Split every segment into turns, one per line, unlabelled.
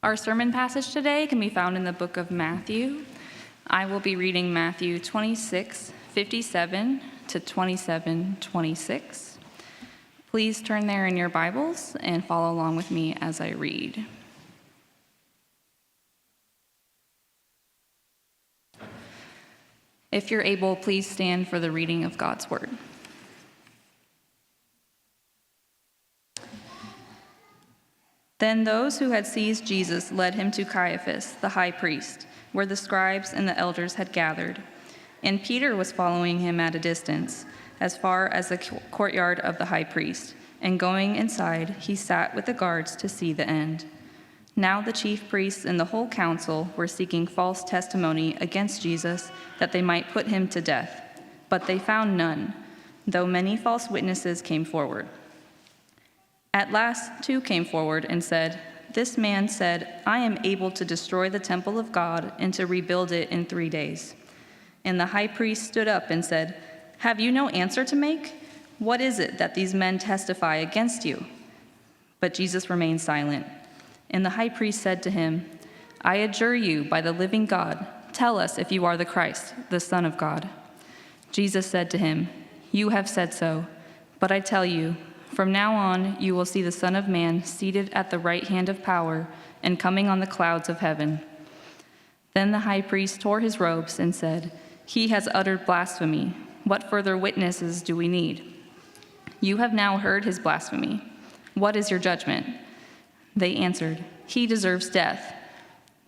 Our sermon passage today can be found in the book of Matthew. I will be reading Matthew 26:57 to 27:26. Please turn there in your Bibles and follow along with me as I read. If you're able, please stand for the reading of God's word. Then those who had seized Jesus led him to Caiaphas, the high priest, where the scribes and the elders had gathered. And Peter was following him at a distance, as far as the courtyard of the high priest. And going inside, he sat with the guards to see the end. Now the chief priests and the whole council were seeking false testimony against Jesus, that they might put him to death. But they found none, though many false witnesses came forward. At last, two came forward and said, "This man said, 'I am able to destroy the temple of God and to rebuild it in 3 days.'" And the high priest stood up and said, "Have you no answer to make? What is it that these men testify against you?" But Jesus remained silent. And the high priest said to him, "I adjure you by the living God, tell us if you are the Christ, the Son of God." Jesus said to him, "You have said so, but I tell you, from now on you will see the Son of Man seated at the right hand of power and coming on the clouds of heaven." Then the high priest tore his robes and said, "He has uttered blasphemy. What further witnesses do we need? You have now heard his blasphemy. What is your judgment?" They answered, "He deserves death."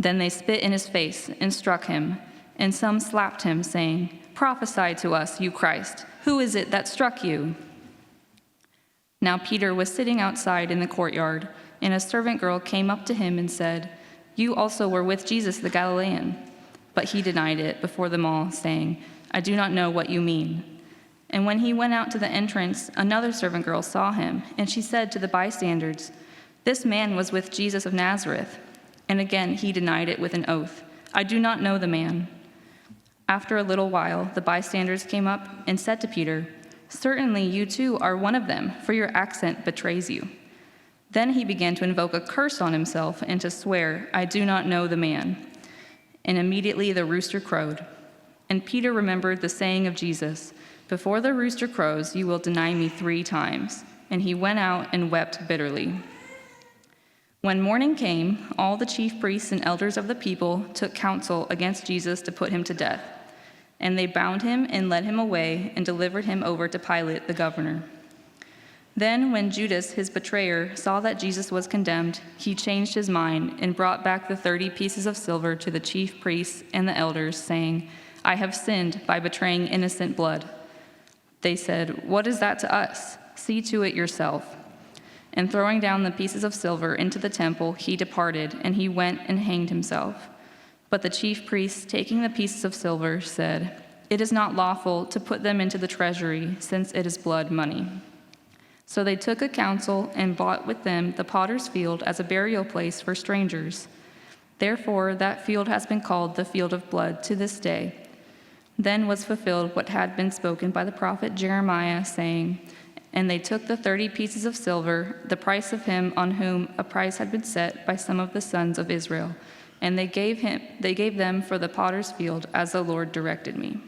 Then they spit in his face and struck him, and some slapped him, saying, "Prophesy to us, you Christ. Who is it that struck you?" Now Peter was sitting outside in the courtyard, and a servant girl came up to him and said, "You also were with Jesus the Galilean." But he denied it before them all, saying, "I do not know what you mean." And when he went out to the entrance, another servant girl saw him, and she said to the bystanders, "This man was with Jesus of Nazareth." And again he denied it with an oath, "I do not know the man." After a little while, the bystanders came up and said to Peter, "Certainly you too are one of them, for your accent betrays you." Then he began to invoke a curse on himself and to swear, "I do not know the man." And immediately the rooster crowed. And Peter remembered the saying of Jesus, "Before the rooster crows, you will deny me 3 times." And he went out and wept bitterly. When morning came, all the chief priests and elders of the people took counsel against Jesus to put him to death. And they bound him and led him away and delivered him over to Pilate the governor. Then when Judas, his betrayer, saw that Jesus was condemned, he changed his mind and brought back the 30 pieces of silver to the chief priests and the elders, saying, "I have sinned by betraying innocent blood." They said, "What is that to us? See to it yourself." And throwing down the pieces of silver into the temple, he departed, and he went and hanged himself. But the chief priests, taking the pieces of silver, said, "It is not lawful to put them into the treasury, since it is blood money." So they took a counsel and bought with them the potter's field as a burial place for strangers. Therefore that field has been called the field of blood to this day. Then was fulfilled what had been spoken by the prophet Jeremiah, saying, "And they took the 30 pieces of silver, the price of him on whom a price had been set by some of the sons of Israel, and they gave them for the potter's field, as the Lord directed me."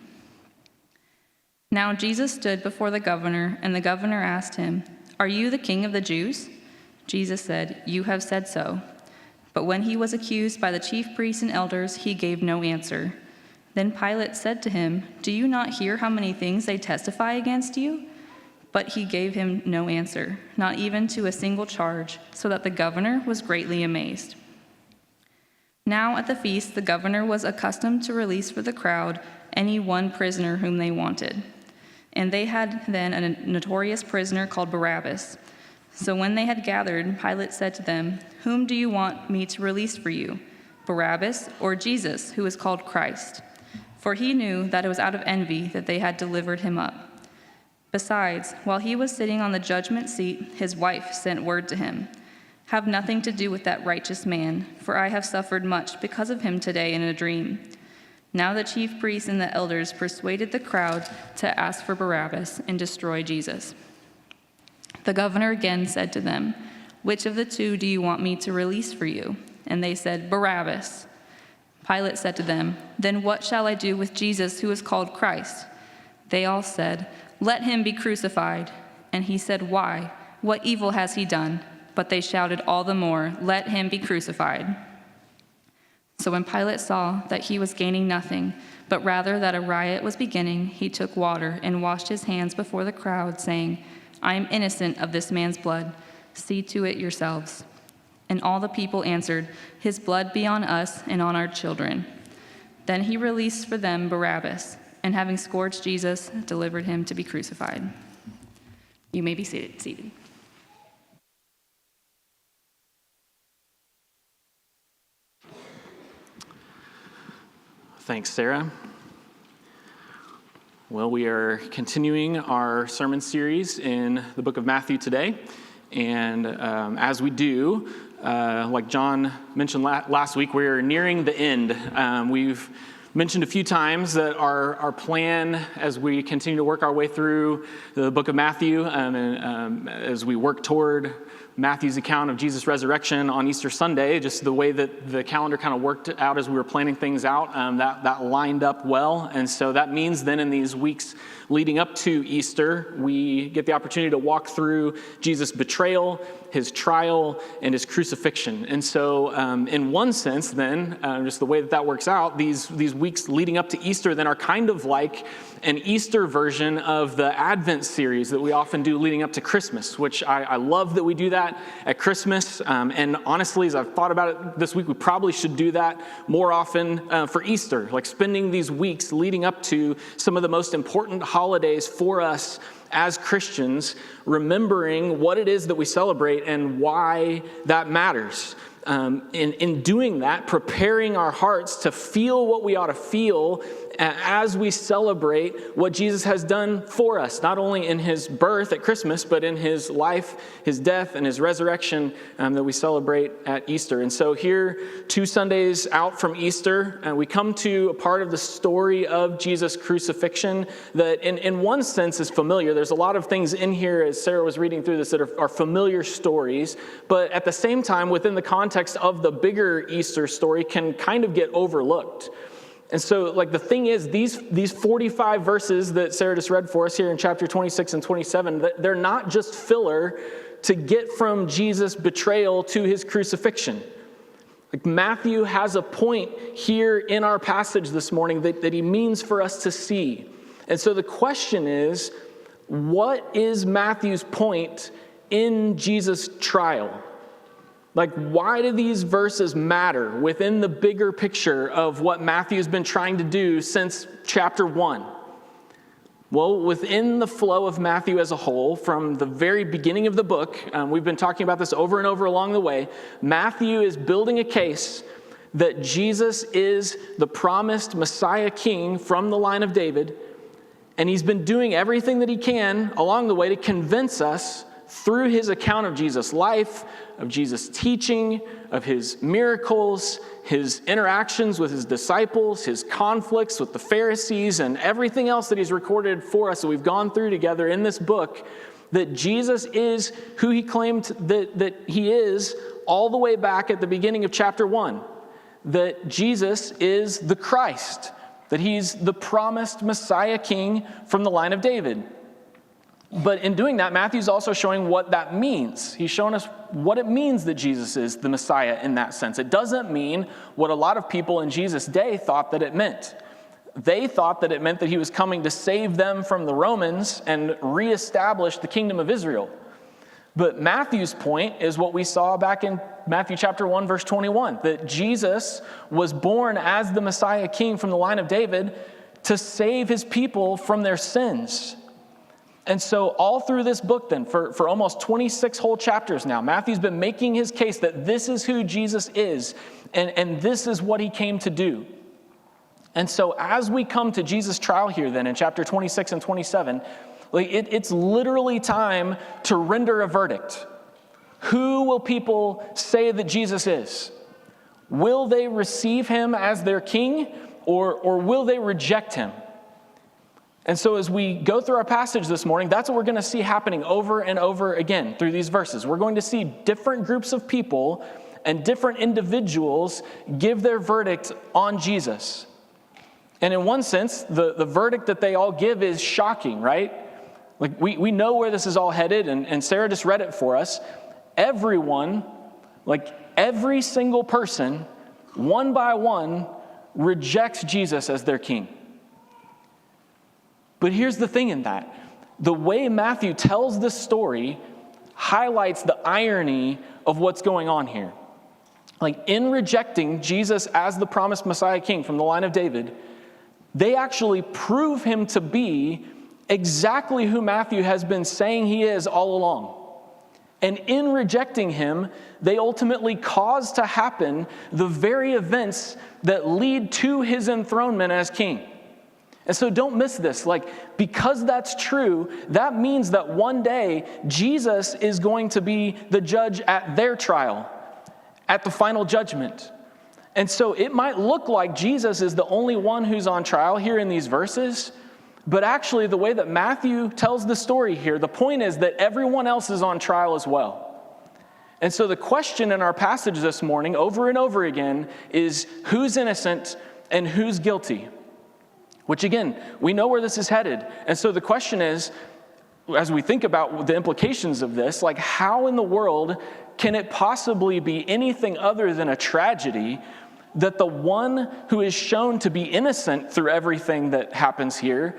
Now Jesus stood before the governor, and the governor asked him, "Are you the king of the Jews?" Jesus said, "You have said so." But when he was accused by the chief priests and elders, he gave no answer. Then Pilate said to him, "Do you not hear how many things they testify against you?" But he gave him no answer, not even to a single charge, so that the governor was greatly amazed. Now at the feast, the governor was accustomed to release for the crowd any one prisoner whom they wanted. And they had then a notorious prisoner called Barabbas. So when they had gathered, Pilate said to them, "Whom do you want me to release for you, Barabbas or Jesus, who is called Christ?" For he knew that it was out of envy that they had delivered him up. Besides, while he was sitting on the judgment seat, his wife sent word to him, "Have nothing to do with that righteous man, for I have suffered much because of him today in a dream." Now the chief priests and the elders persuaded the crowd to ask for Barabbas and destroy Jesus. The governor again said to them, "Which of the two do you want me to release for you, And they said, "Barabbas." Pilate said to them, "Then what shall I do with Jesus, who is called Christ?" They all said, "Let him be crucified." And he said, "Why? What evil has he done?" But they shouted all the more, "Let him be crucified." So when Pilate saw that he was gaining nothing, but rather that a riot was beginning, he took water and washed his hands before the crowd, saying, "I am innocent of this man's blood. See to it yourselves." And all the people answered, "His blood be on us and on our children." Then he released for them Barabbas, and having scourged Jesus, delivered him to be crucified. You may be seated.
Thanks, Sarah. Well, we are continuing our sermon series in the book of Matthew today. And as we do, like John mentioned last week, we're nearing the end. We've mentioned a few times that our plan as we continue to work our way through the book of Matthew, and as we work toward Matthew's account of Jesus' resurrection on Easter Sunday, just the way that the calendar kind of worked out as we were planning things out, that lined up well. And so that means then in these weeks leading up to Easter, we get the opportunity to walk through Jesus' betrayal, his trial, and his crucifixion. And so in one sense then, just the way that works out, these weeks leading up to Easter then are kind of like an Easter version of the Advent series that we often do leading up to Christmas, which I love that we do that at Christmas. And honestly, as I've thought about it this week, we probably should do that more often for Easter, like spending these weeks leading up to some of the most important holidays for us as Christians, remembering what it is that we celebrate and why that matters. In doing that, preparing our hearts to feel what we ought to feel as we celebrate what Jesus has done for us, not only in his birth at Christmas, but in his life, his death, and his resurrection that we celebrate at Easter. And so here, 2 Sundays out from Easter, we come to a part of the story of Jesus' crucifixion that in one sense is familiar. There's a lot of things in here, as Sarah was reading through this, that are familiar stories, but at the same time, within the context of the bigger Easter story, can kind of get overlooked. And so, the thing is, these 45 verses that Sarah just read for us here in chapter 26 and 27, they're not just filler to get from Jesus' betrayal to his crucifixion. Matthew has a point here in our passage this morning that he means for us to see. And so the question is, what is Matthew's point in Jesus' trial? Why do these verses matter within the bigger picture of what Matthew's been trying to do since chapter 1? Well, within the flow of Matthew as a whole, from the very beginning of the book, we've been talking about this over and over along the way, Matthew is building a case that Jesus is the promised Messiah King from the line of David, and he's been doing everything that he can along the way to convince us through his account of Jesus' life, of Jesus' teaching, of his miracles, his interactions with his disciples, his conflicts with the Pharisees, and everything else that he's recorded for us that we've gone through together in this book, that Jesus is who he claimed that he is all the way back at the beginning of chapter 1. That Jesus is the Christ, that he's the promised Messiah King from the line of David. But in doing that, Matthew's also showing what that means. He's showing us what it means that Jesus is the Messiah in that sense. It doesn't mean what a lot of people in Jesus' day thought that it meant. They thought that it meant that he was coming to save them from the Romans and reestablish the kingdom of Israel. But Matthew's point is what we saw back in Matthew chapter 1, verse 21, that Jesus was born as the Messiah King from the line of David to save his people from their sins. And so all through this book then, for almost 26 whole chapters now, Matthew's been making his case that this is who Jesus is, and this is what he came to do. And so as we come to Jesus' trial here then in chapter 26 and 27, it's literally time to render a verdict. Who will people say that Jesus is? Will they receive him as their king, or will they reject him? And so as we go through our passage this morning, that's what we're going to see happening over and over again through these verses. We're going to see different groups of people and different individuals give their verdict on Jesus. And in one sense, the verdict that they all give is shocking, right? Like we know where this is all headed, and Sarah just read it for us. Everyone, like every single person, one by one, rejects Jesus as their king. But here's the thing in that. The way Matthew tells this story highlights the irony of what's going on here. Like in rejecting Jesus as the promised Messiah king from the line of David, they actually prove him to be exactly who Matthew has been saying he is all along. And in rejecting him, they ultimately cause to happen the very events that lead to his enthronement as king. And so don't miss this. Like, because that's true, that means that one day Jesus is going to be the judge at their trial, at the final judgment. And so it might look like Jesus is the only one who's on trial here in these verses, but actually the way that Matthew tells the story here, the point is that everyone else is on trial as well. And so the question in our passage this morning over and over again is who's innocent and who's guilty? Which again, we know where this is headed. And so the question is, as we think about the implications of this, like how in the world can it possibly be anything other than a tragedy that the one who is shown to be innocent through everything that happens here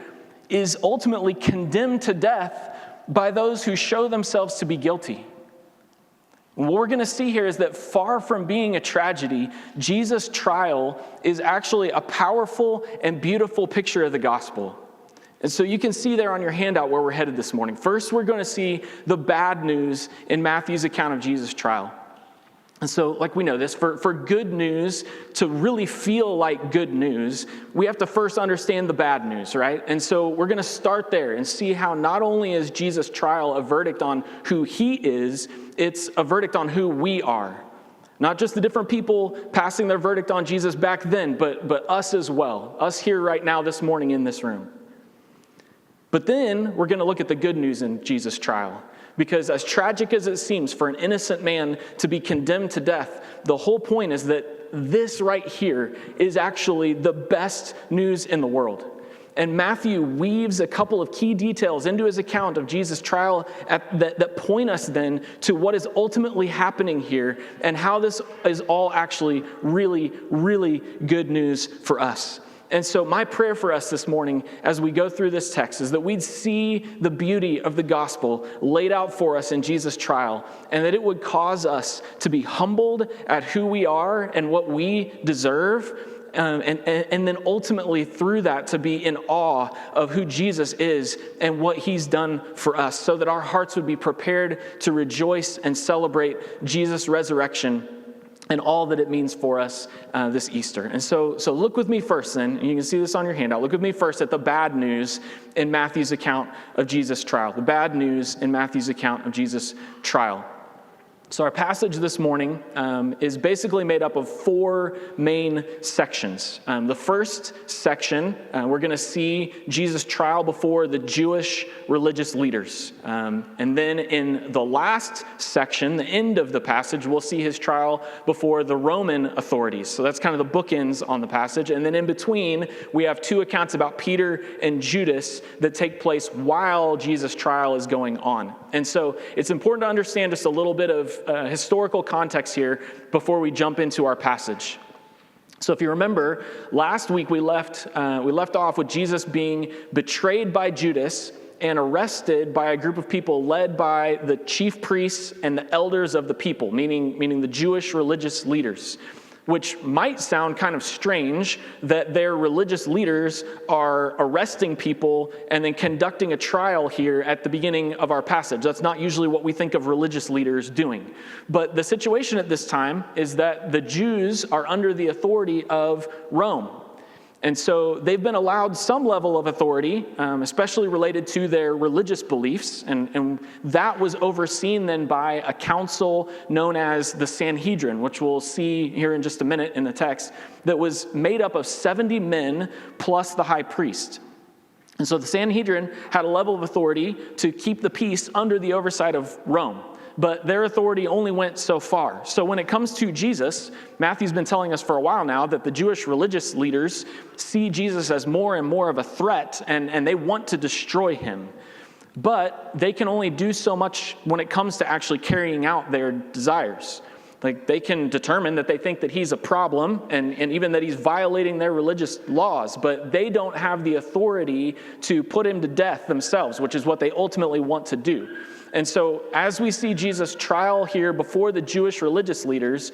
is ultimately condemned to death by those who show themselves to be guilty? What we're going to see here is that far from being a tragedy, Jesus' trial is actually a powerful and beautiful picture of the gospel. And so you can see there on your handout where we're headed this morning. First, we're going to see the bad news in Matthew's account of Jesus' trial. And so, like we know this, for good news to really feel like good news, we have to first understand the bad news, right? And so we're going to start there and see how not only is Jesus' trial a verdict on who he is, it's a verdict on who we are. Not just the different people passing their verdict on Jesus back then, but us as well. Us here right now this morning in this room. But then we're going to look at the good news in Jesus' trial. Because as tragic as it seems for an innocent man to be condemned to death, the whole point is that this right here is actually the best news in the world. And Matthew weaves a couple of key details into his account of Jesus' trial that point us then to what is ultimately happening here and how this is all actually really, really good news for us. And so my prayer for us this morning as we go through this text is that we'd see the beauty of the gospel laid out for us in Jesus' trial, and that it would cause us to be humbled at who we are and what we deserve, and then ultimately through that to be in awe of who Jesus is and what he's done for us, so that our hearts would be prepared to rejoice and celebrate Jesus' resurrection and all that it means for us this Easter. And so look with me first then, and you can see this on your handout. Look with me first at the bad news in Matthew's account of Jesus' trial. The bad news in Matthew's account of Jesus' trial. So our passage this morning is basically made up of four main sections. The first section, we're going to see Jesus' trial before the Jewish religious leaders. And then in the last section, the end of the passage, we'll see his trial before the Roman authorities. So that's kind of the bookends on the passage. And then in between, we have two accounts about Peter and Judas that take place while Jesus' trial is going on. And so it's important to understand just a little bit of historical context here before we jump into our passage. So if you remember, last week we left off with Jesus being betrayed by Judas and arrested by a group of people led by the chief priests and the elders of the people, meaning the Jewish religious leaders. Which might sound kind of strange that their religious leaders are arresting people and then conducting a trial here at the beginning of our passage. That's not usually what we think of religious leaders doing. But the situation at this time is that the Jews are under the authority of Rome. And so they've been allowed some level of authority, especially related to their religious beliefs. And that was overseen then by a council known as the Sanhedrin, which we'll see here in just a minute in the text, that was made up of 70 men plus the high priest. And so the Sanhedrin had a level of authority to keep the peace under the oversight of Rome. but their authority only went so far. So when it comes to Jesus, Matthew's been telling us for a while now that the Jewish religious leaders see Jesus as more and more of a threat, and they want to destroy him. But they can only do so much when it comes to actually carrying out their desires. Like, they can determine that they think that he's a problem and even that he's violating their religious laws, but they don't have the authority to put him to death themselves, which is what they ultimately want to do. And so as we see Jesus' trial here before the Jewish religious leaders,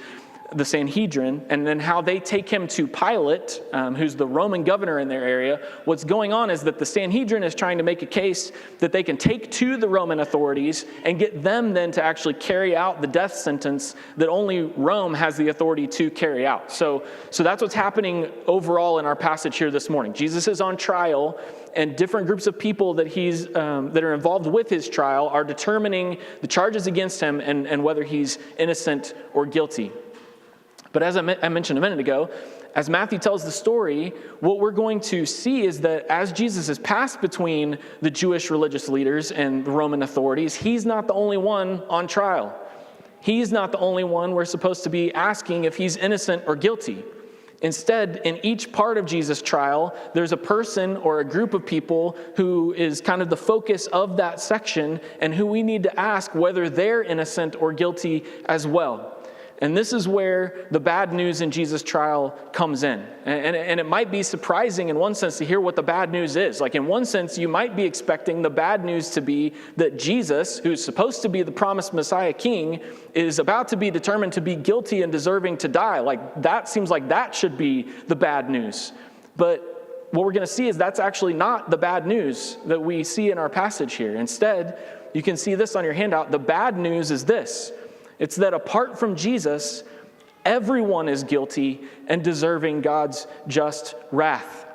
the Sanhedrin, and then how they take him to Pilate, who's the Roman governor in their area, what's going on is that the Sanhedrin is trying to make a case that they can take to the Roman authorities and get them then to actually carry out the death sentence that only Rome has the authority to carry out. So that's what's happening overall in our passage here this morning. Jesus is on trial, and different groups of people that that are involved with his trial are determining the charges against him and whether he's innocent or guilty. But as I mentioned a minute ago, as Matthew tells the story, what we're going to see is that as Jesus is passed between the Jewish religious leaders and the Roman authorities, he's not the only one on trial. He's not the only one we're supposed to be asking if he's innocent or guilty. Instead, in each part of Jesus' trial, there's a person or a group of people who is kind of the focus of that section and who we need to ask whether they're innocent or guilty as well. And this is where the bad news in Jesus' trial comes in. And it might be surprising in one sense to hear what the bad news is. Like, in one sense, you might be expecting the bad news to be that Jesus, who's supposed to be the promised Messiah King, is about to be determined to be guilty and deserving to die. Like, that seems like that should be the bad news. But what we're going to see is that's actually not the bad news that we see in our passage here. Instead, you can see this on your handout. The bad news is this. It's that apart from Jesus, everyone is guilty and deserving God's just wrath.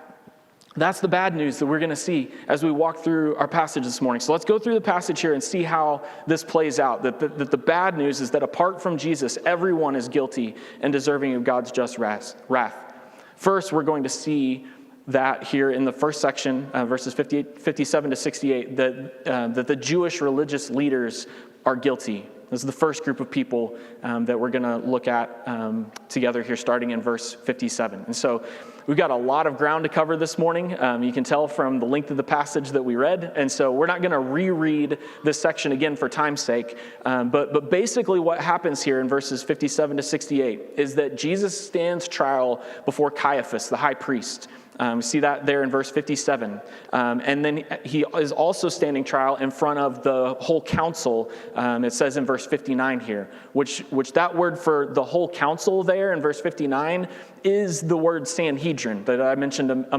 That's the bad news that we're going to see as we walk through our passage this morning. So let's go through the passage here and see how this plays out. That the bad news is that apart from Jesus, everyone is guilty and deserving of God's just wrath. First, we're going to see that here in the first section, verses 57 to 68, that the Jewish religious leaders are guilty. This is the first group of people that we're going to look at together here, starting in verse 57. And so we've got a lot of ground to cover this morning. You can tell from the length of the passage that we read. And so we're not going to reread this section again for time's sake. But basically what happens here in verses 57 to 68 is that Jesus stands trial before Caiaphas, the high priest. We see that there in verse 57. And then he is also standing trial in front of the whole council. It says in verse 59 here, which that word for the whole council there in verse 59 is the word Sanhedrin that I mentioned a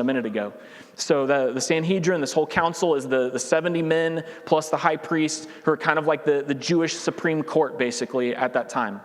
minute ago. So the Sanhedrin, this whole council, is the 70 men plus the high priest, who are kind of like the Jewish Supreme Court basically at that time.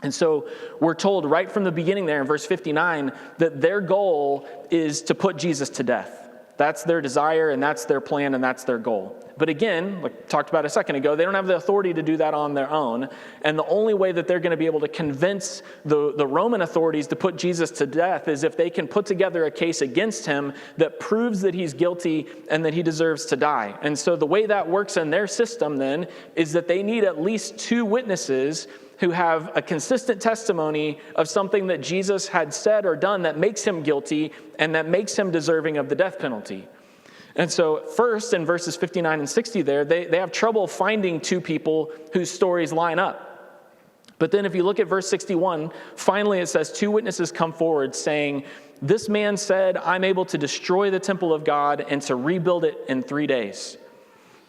And so we're told right from the beginning there in verse 59 that their goal is to put Jesus to death. That's their desire, and that's their plan, and that's their goal. But again, like talked about a second ago, they don't have the authority to do that on their own. And the only way that they're going to be able to convince the Roman authorities to put Jesus to death is if they can put together a case against him that proves that he's guilty and that he deserves to die. And so the way that works in their system then is that they need at least 2 witnesses who have a consistent testimony of something that Jesus had said or done that makes him guilty and that makes him deserving of the death penalty. And so first, in verses 59 and 60 there, they have trouble finding 2 people whose stories line up. But then if you look at verse 61, finally it says 2 witnesses come forward saying, "This man said, I'm able to destroy the temple of God and to rebuild it in 3 days."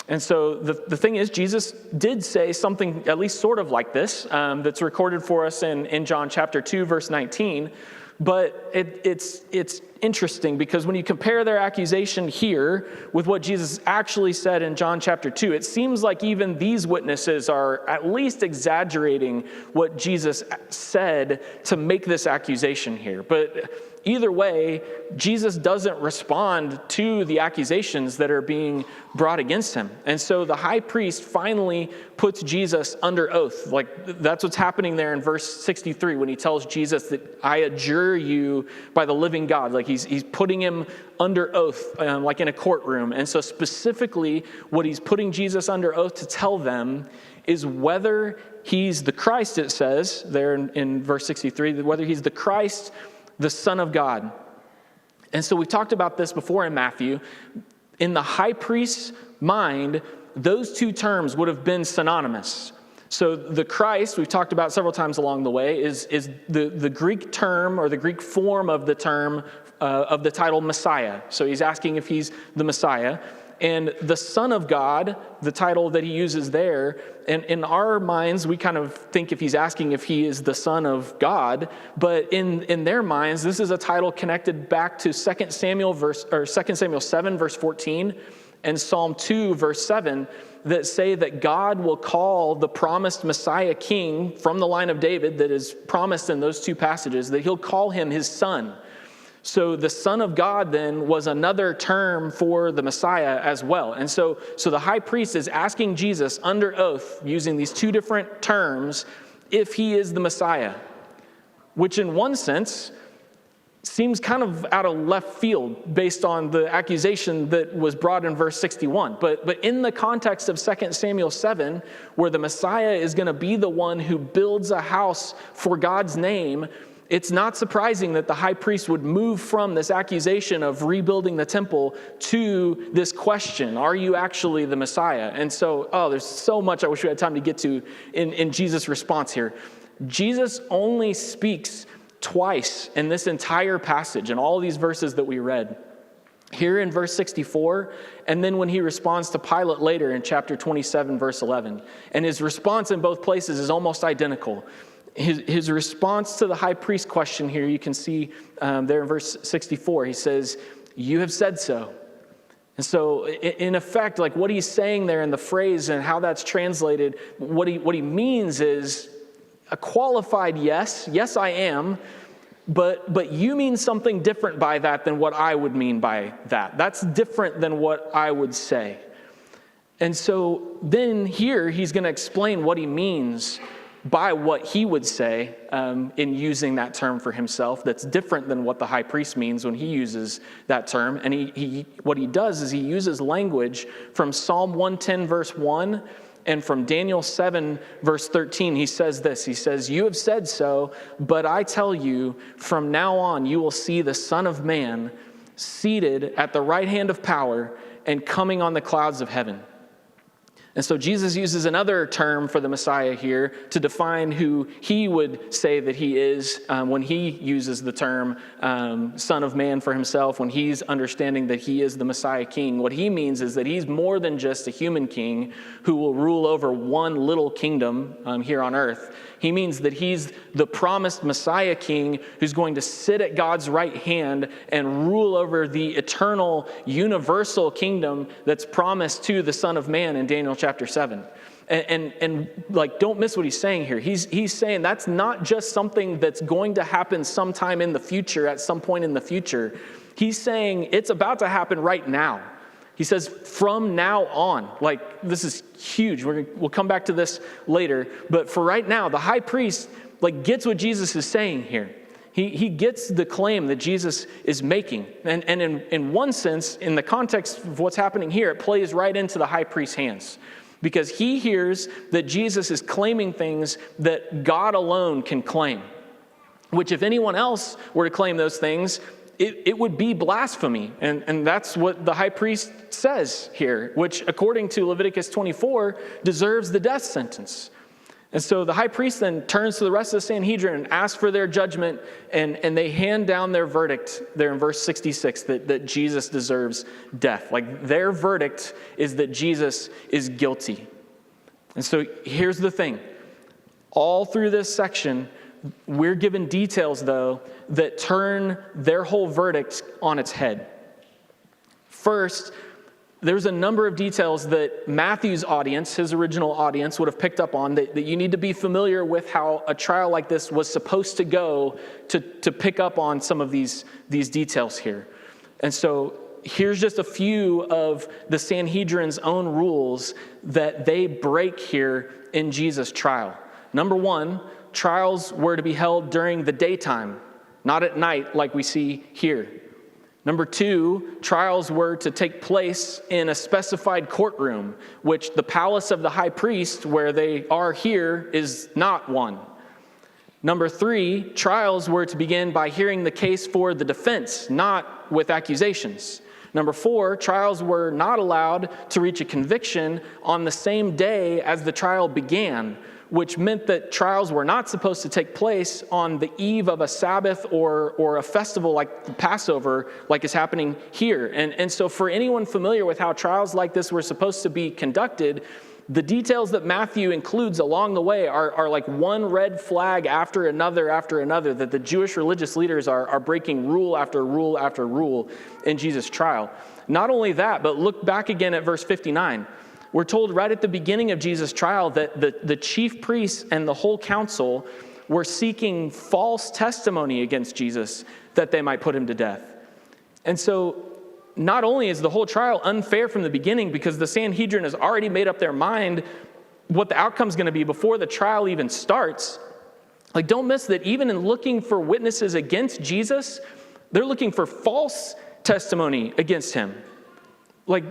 And so the thing is, Jesus did say something at least sort of like this that's recorded for us in John chapter 2, verse 19. But it's interesting because when you compare their accusation here with what Jesus actually said in John chapter 2, it seems like even these witnesses are at least exaggerating what Jesus said to make this accusation here. But either way, Jesus doesn't respond to the accusations that are being brought against him. And so the high priest finally puts Jesus under oath. Like, that's what's happening there in verse 63 when he tells Jesus that I adjure you by the living God. Like, He's putting him under oath, like in a courtroom. And so specifically, what he's putting Jesus under oath to tell them is whether he's the Christ, it says there in verse 63, whether he's the Christ, the Son of God. And so we talked about this before in Matthew. In the high priest's mind, those two terms would have been synonymous. So the Christ, we've talked about several times along the way, is the Greek term or the Greek form of the term of the title Messiah. So he's asking if he's the Messiah. And the Son of God, the title that he uses there, and in our minds, we kind of think if he's asking if he is the Son of God, but in their minds, this is a title connected back to 2 Samuel 7, verse 14, and Psalm 2, verse 7, that say that God will call the promised Messiah king from the line of David that is promised in those two passages, that he'll call him his son. So the Son of God then was another term for the Messiah as well. And so the high priest is asking Jesus under oath, using these two different terms, if he is the Messiah, which in one sense seems kind of out of left field based on the accusation that was brought in verse 61. But in the context of 2 Samuel 7, where the Messiah is going to be the one who builds a house for God's name, it's not surprising that the high priest would move from this accusation of rebuilding the temple to this question, are you actually the Messiah? And so, there's so much I wish we had time to get to in Jesus' response here. Jesus only speaks twice in this entire passage, in all of these verses that we read. Here in verse 64, and then when he responds to Pilate later in chapter 27, verse 11. And his response in both places is almost identical. His response to the high priest question here, you can see there in verse 64, he says, "You have said so." And so in effect, like what he's saying there in the phrase and how that's translated, what he means is a qualified yes I am, but you mean something different by that than what I would mean by that. That's different than what I would say. And so then here he's going to explain what he means by what he would say in using that term for himself that's different than what the high priest means when he uses that term. And what he does is he uses language from Psalm 110, verse 1, and from Daniel 7, verse 13. He says this, he says, "You have said so, but I tell you, from now on you will see the Son of Man seated at the right hand of power and coming on the clouds of heaven." And so Jesus uses another term for the Messiah here to define who he would say that he is when he uses the term Son of Man for himself, when he's understanding that he is the Messiah king. What he means is that he's more than just a human king who will rule over one little kingdom here on earth. He means that he's the promised Messiah king who's going to sit at God's right hand and rule over the eternal, universal kingdom that's promised to the Son of Man in Daniel chapter 7. And like, don't miss what he's saying here. He's saying that's not just something that's going to happen sometime in the future, at some point in the future. He's saying it's about to happen right now. He says, from now on. Like, this is huge. We'll come back to this later. But for right now, the high priest gets what Jesus is saying here. He gets the claim that Jesus is making. And in one sense, in the context of what's happening here, it plays right into the high priest's hands. Because he hears that Jesus is claiming things that God alone can claim. Which if anyone else were to claim those things, it would be blasphemy. And that's what the high priest says here, which according to Leviticus 24 deserves the death sentence. And so the high priest then turns to the rest of the Sanhedrin and asks for their judgment, and they hand down their verdict there in verse 66 that Jesus deserves death. Like, their verdict is that Jesus is guilty. And so here's the thing. All through this section, we're given details, though, that turn their whole verdict on its head. First, there's a number of details that Matthew's audience, his original audience, would have picked up on that you need to be familiar with how a trial like this was supposed to go to pick up on some of these details here. And so here's just a few of the Sanhedrin's own rules that they break here in Jesus' trial. Number one, trials were to be held during the daytime, not at night like we see here. Number 2, trials were to take place in a specified courtroom, which the palace of the high priest, where they are here, is not one. Number 3, trials were to begin by hearing the case for the defense, not with accusations. Number 4, trials were not allowed to reach a conviction on the same day as the trial began, which meant that trials were not supposed to take place on the eve of a Sabbath or a festival like the Passover, like is happening here. And so for anyone familiar with how trials like this were supposed to be conducted, the details that Matthew includes along the way are like one red flag after another, that the Jewish religious leaders are breaking rule after rule after rule in Jesus' trial. Not only that, but look back again at verse 59. We're told right at the beginning of Jesus' trial that the chief priests and the whole council were seeking false testimony against Jesus that they might put him to death. And so not only is the whole trial unfair from the beginning because the Sanhedrin has already made up their mind what the outcome's going to be before the trial even starts, like don't miss that even in looking for witnesses against Jesus, they're looking for false testimony against him. Like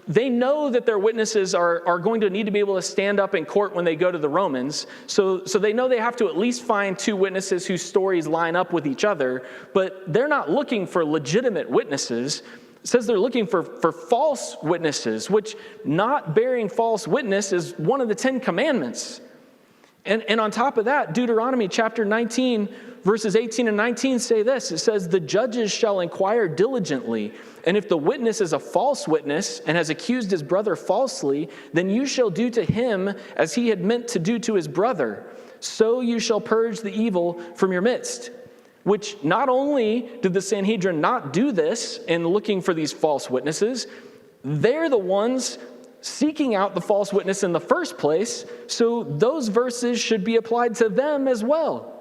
they know that their witnesses are going to need to be able to stand up in court when they go to the Romans. So they know they have to at least find 2 witnesses whose stories line up with each other, but they're not looking for legitimate witnesses. It says they're looking for false witnesses, which not bearing false witness is one of the 10 commandments. And on top of that, Deuteronomy chapter 19, verses 18 and 19 say this. It says, "The judges shall inquire diligently, and if the witness is a false witness and has accused his brother falsely, then you shall do to him as he had meant to do to his brother. So you shall purge the evil from your midst." Which not only did the Sanhedrin not do this in looking for these false witnesses, they're the ones seeking out the false witness in the first place, so those verses should be applied to them as well.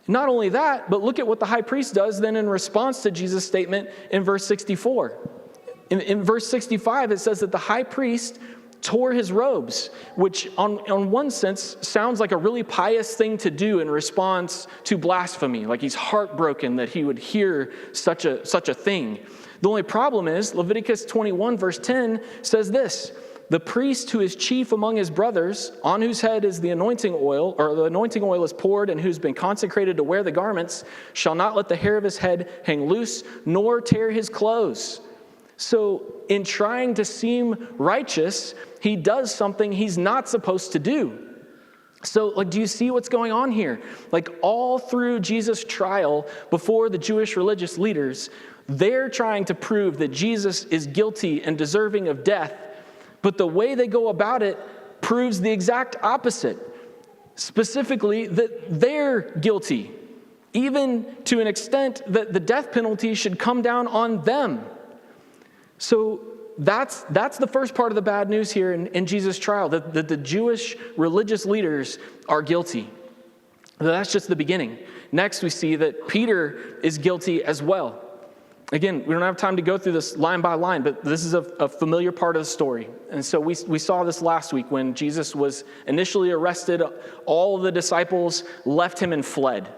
Not only that, but look at what the high priest does then in response to Jesus' statement in verse 64. In verse 65, it says that the high priest tore his robes, which on one sense sounds like a really pious thing to do in response to blasphemy. Like he's heartbroken that he would hear such a thing. The only problem is Leviticus 21 verse 10 says this: "The priest who is chief among his brothers, on whose head is the anointing oil, or the anointing oil is poured, and who's been consecrated to wear the garments, shall not let the hair of his head hang loose, nor tear his clothes." So in trying to seem righteous, he does something he's not supposed to do. So, like, do you see what's going on here? Like, all through Jesus' trial before the Jewish religious leaders, they're trying to prove that Jesus is guilty and deserving of death, but the way they go about it proves the exact opposite. Specifically, that they're guilty, even to an extent that the death penalty should come down on them. So that's the first part of the bad news here in Jesus' trial, that the Jewish religious leaders are guilty. That's just the beginning. Next, we see that Peter is guilty as well. Again, we don't have time to go through this line by line, but this is a familiar part of the story. And so we saw this last week when Jesus was initially arrested. All of the disciples left him and fled.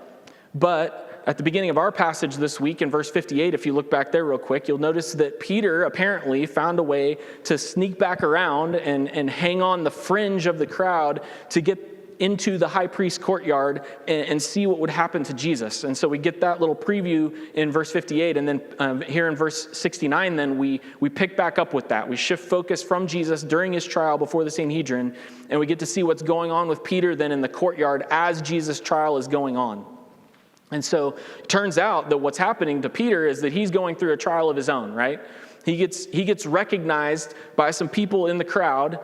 But at the beginning of our passage this week in verse 58, if you look back there real quick, you'll notice that Peter apparently found a way to sneak back around and hang on the fringe of the crowd to get into the high priest's courtyard and see what would happen to Jesus. And so we get that little preview in verse 58, and then here in verse 69, then we pick back up with that. We shift focus from Jesus during his trial before the Sanhedrin, and we get to see what's going on with Peter then in the courtyard as Jesus' trial is going on. And so it turns out that what's happening to Peter is that he's going through a trial of his own, right? He gets recognized by some people in the crowd,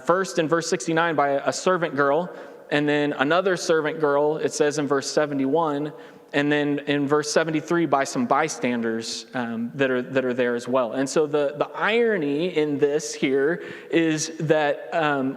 first in verse 69 by a servant girl, and then another servant girl, it says in verse 71, and then in verse 73 by some bystanders that are there as well. And so the irony in this here is that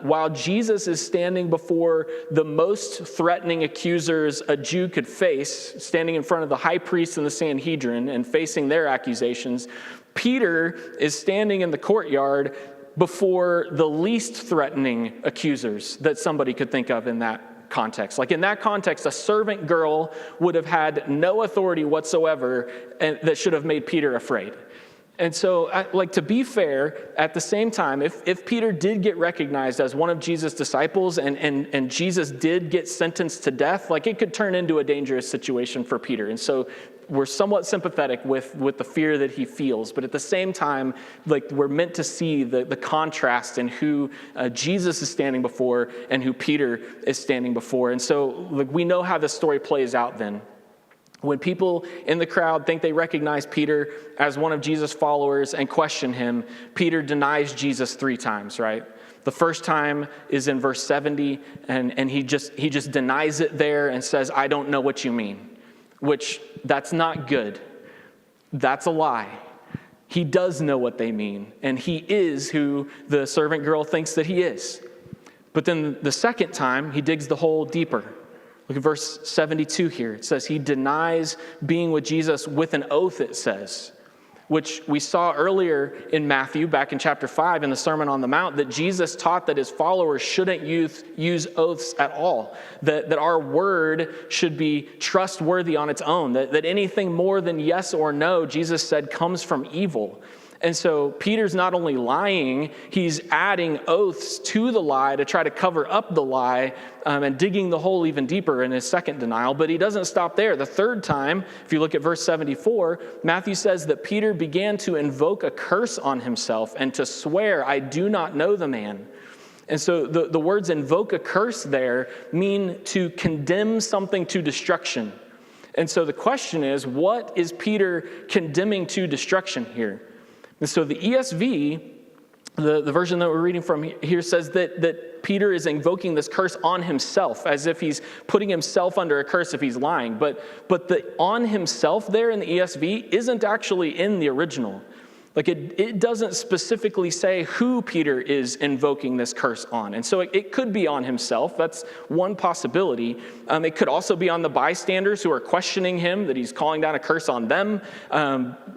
while Jesus is standing before the most threatening accusers a Jew could face, standing in front of the high priest and the Sanhedrin and facing their accusations, Peter is standing in the courtyard before the least threatening accusers that somebody could think of in that context. Like in that context, a servant girl would have had no authority whatsoever and that should have made Peter afraid. And so, to be fair, at the same time, if Peter did get recognized as one of Jesus' disciples and Jesus did get sentenced to death, like it could turn into a dangerous situation for Peter. And so we're somewhat sympathetic with the fear that he feels. But at the same time, like we're meant to see the contrast in who Jesus is standing before and who Peter is standing before. And so like, we know how this story plays out then. When people in the crowd think they recognize Peter as one of Jesus' followers and question him, Peter denies Jesus 3 times, right? The first time is in verse 70, and he just denies it there and says, I don't know what you mean, which that's not good. That's a lie. He does know what they mean, and he is who the servant girl thinks that he is. But then the second time, he digs the hole deeper. Look at verse 72 here. It says he denies being with Jesus with an oath, it says, which we saw earlier in Matthew, back in chapter 5 in the Sermon on the Mount, that Jesus taught that his followers shouldn't use oaths at all, that our word should be trustworthy on its own, that anything more than yes or no, Jesus said, comes from evil. And so Peter's not only lying, he's adding oaths to the lie to try to cover up the lie and digging the hole even deeper in his second denial. But he doesn't stop there. The third time, if you look at verse 74, Matthew says that Peter began to invoke a curse on himself and to swear, I do not know the man. And so the words invoke a curse there mean to condemn something to destruction. And so the question is, what is Peter condemning to destruction here? And so the ESV, the version that we're reading from here, says that Peter is invoking this curse on himself, as if he's putting himself under a curse if he's lying. But the on himself there in the ESV isn't actually in the original. Like it doesn't specifically say who Peter is invoking this curse on. And so it could be on himself. That's one possibility. It could also be on the bystanders who are questioning him, that he's calling down a curse on them.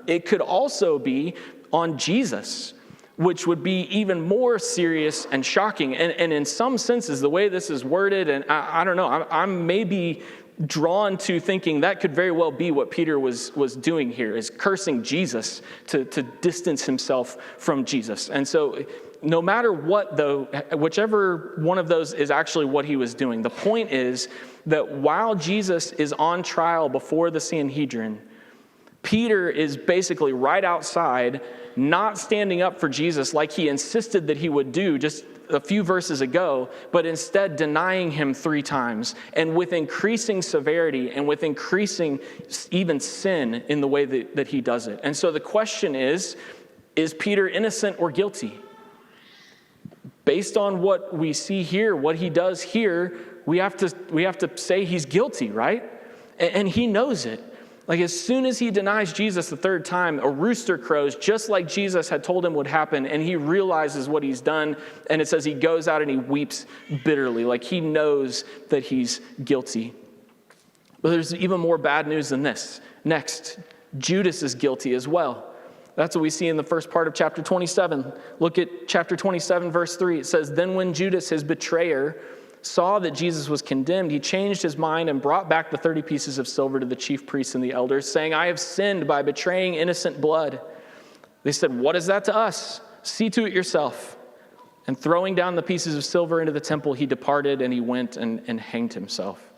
It could also be on Jesus, which would be even more serious and shocking. And in some senses, the way this is worded, and I don't know, I'm maybe drawn to thinking that could very well be what Peter was doing here, is cursing Jesus to distance himself from Jesus. And so no matter what, though, whichever one of those is actually what he was doing, the point is that while Jesus is on trial before the Sanhedrin, Peter is basically right outside, not standing up for Jesus like he insisted that he would do just a few verses ago, but instead denying him 3 times, and with increasing severity and with increasing even sin in the way that he does it. And so the question is Peter innocent or guilty? Based on what we see here, what he does here, we have to say he's guilty, right? And he knows it. Like as soon as he denies Jesus the 3rd time, a rooster crows just like Jesus had told him would happen, and he realizes what he's done, and it says he goes out and he weeps bitterly, like he knows that he's guilty. But there's even more bad news than this. Next, Judas is guilty as well. That's what we see in the first part of chapter 27. Look at chapter 27, verse 3. It says, then when Judas, his betrayer, saw that Jesus was condemned, he changed his mind and brought back the 30 pieces of silver to the chief priests and the elders, saying, I have sinned by betraying innocent blood. They said, what is that to us? See to it yourself. And throwing down the pieces of silver into the temple, he departed and he went and hanged himself.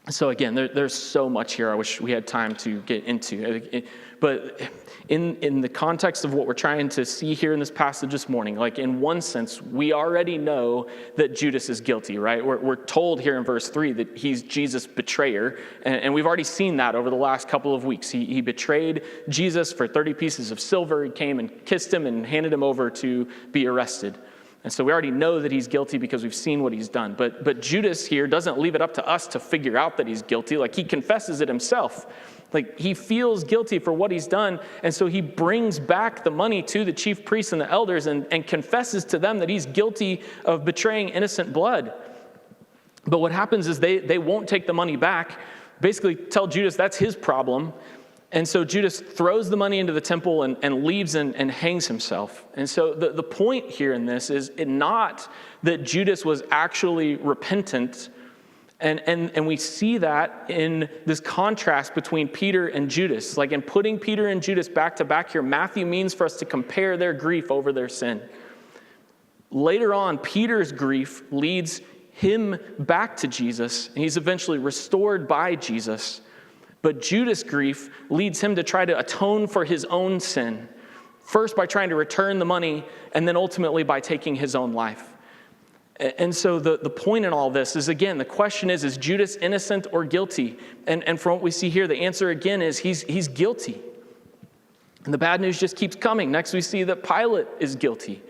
So again, there's so much here I wish we had time to get into. But in the context of what we're trying to see here in this passage this morning, like in one sense, we already know that Judas is guilty, right? We're told here in verse 3 that he's Jesus' betrayer, and we've already seen that over the last couple of weeks. He betrayed Jesus for 30 pieces of silver. He came and kissed him and handed him over to be arrested. And so we already know that he's guilty because we've seen what he's done. But Judas here doesn't leave it up to us to figure out that he's guilty. Like he confesses it himself. Like he feels guilty for what he's done. And so he brings back the money to the chief priests and the elders and confesses to them that he's guilty of betraying innocent blood. But what happens is they won't take the money back, basically tell Judas that's his problem. And so Judas throws the money into the temple and leaves and hangs himself. And so the point here in this is not that Judas was actually repentant And we see that in this contrast between Peter and Judas. Like in putting Peter and Judas back to back here, Matthew means for us to compare their grief over their sin. Later on, Peter's grief leads him back to Jesus, and he's eventually restored by Jesus. But Judas' grief leads him to try to atone for his own sin, first by trying to return the money, and then ultimately by taking his own life. And so the point in all this is, again, the question is Judas innocent or guilty? And from what we see here, the answer again is he's guilty. And the bad news just keeps coming. Next we see that Pilate is guilty.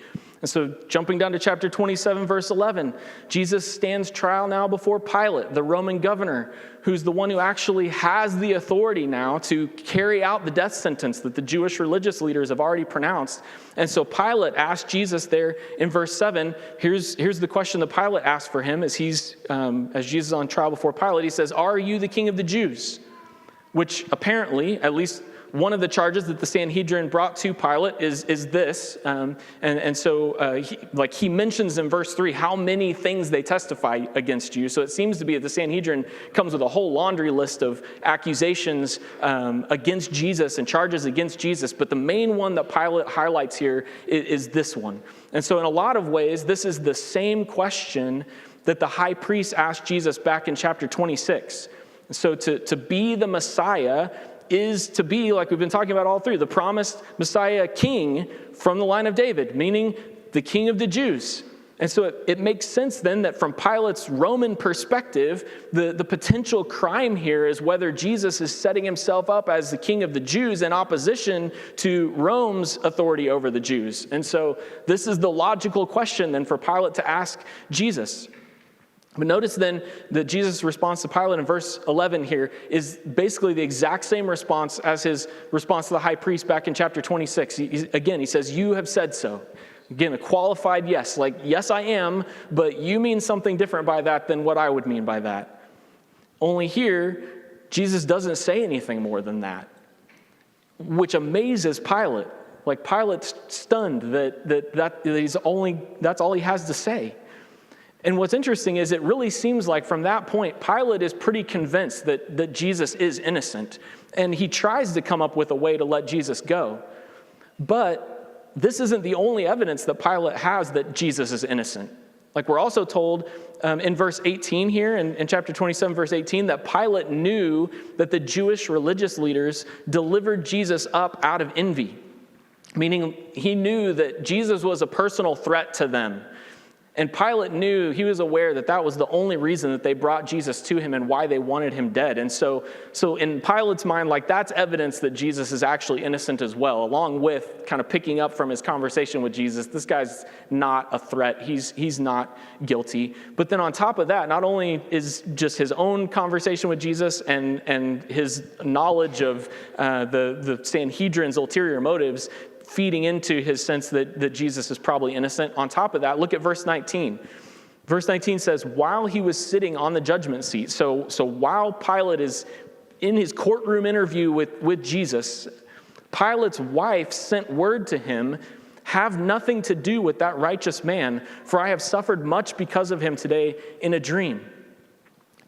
And so jumping down to chapter 27, verse 11, Jesus stands trial now before Pilate, the Roman governor, who's the one who actually has the authority now to carry out the death sentence that the Jewish religious leaders have already pronounced. And so Pilate asked Jesus there in verse 7, here's the question that Pilate asked for him as Jesus is on trial before Pilate. He says, "Are you the king of the Jews?" Which apparently, at least one of the charges that the Sanhedrin brought to Pilate is this. So he mentions in verse 3 how many things they testify against you. So it seems to be that the Sanhedrin comes with a whole laundry list of accusations against Jesus and charges against Jesus. But the main one that Pilate highlights here is this one. And so in a lot of ways, this is the same question that the high priest asked Jesus back in chapter 26. So to be the Messiah is to be, like we've been talking about all through, the promised Messiah king from the line of David, meaning the king of the Jews. And so it makes sense then that from Pilate's Roman perspective, the potential crime here is whether Jesus is setting himself up as the king of the Jews in opposition to Rome's authority over the Jews. And so this is the logical question then for Pilate to ask Jesus. But notice then that Jesus' response to Pilate in verse 11 here is basically the exact same response as his response to the high priest back in chapter 26. He says, "You have said so." Again, a qualified yes, like, yes, I am, but you mean something different by that than what I would mean by that. Only here, Jesus doesn't say anything more than that, which amazes Pilate. Like, Pilate's stunned that's all he has to say. And what's interesting is it really seems like from that point, Pilate is pretty convinced that Jesus is innocent. And he tries to come up with a way to let Jesus go. But this isn't the only evidence that Pilate has that Jesus is innocent. Like we're also told in verse 18 here, in chapter 27, verse 18, that Pilate knew that the Jewish religious leaders delivered Jesus up out of envy. Meaning he knew that Jesus was a personal threat to them. And Pilate knew, he was aware that was the only reason that they brought Jesus to him and why they wanted him dead. And so in Pilate's mind, like that's evidence that Jesus is actually innocent as well, along with kind of picking up from his conversation with Jesus. This guy's not a threat. He's not guilty. But then on top of that, not only is just his own conversation with Jesus and his knowledge of the Sanhedrin's ulterior motives feeding into his sense that Jesus is probably innocent. On top of that, look at verse 19. Verse 19 says, while he was sitting on the judgment seat, so while Pilate is in his courtroom interview with Jesus, Pilate's wife sent word to him, "Have nothing to do with that righteous man, for I have suffered much because of him today in a dream."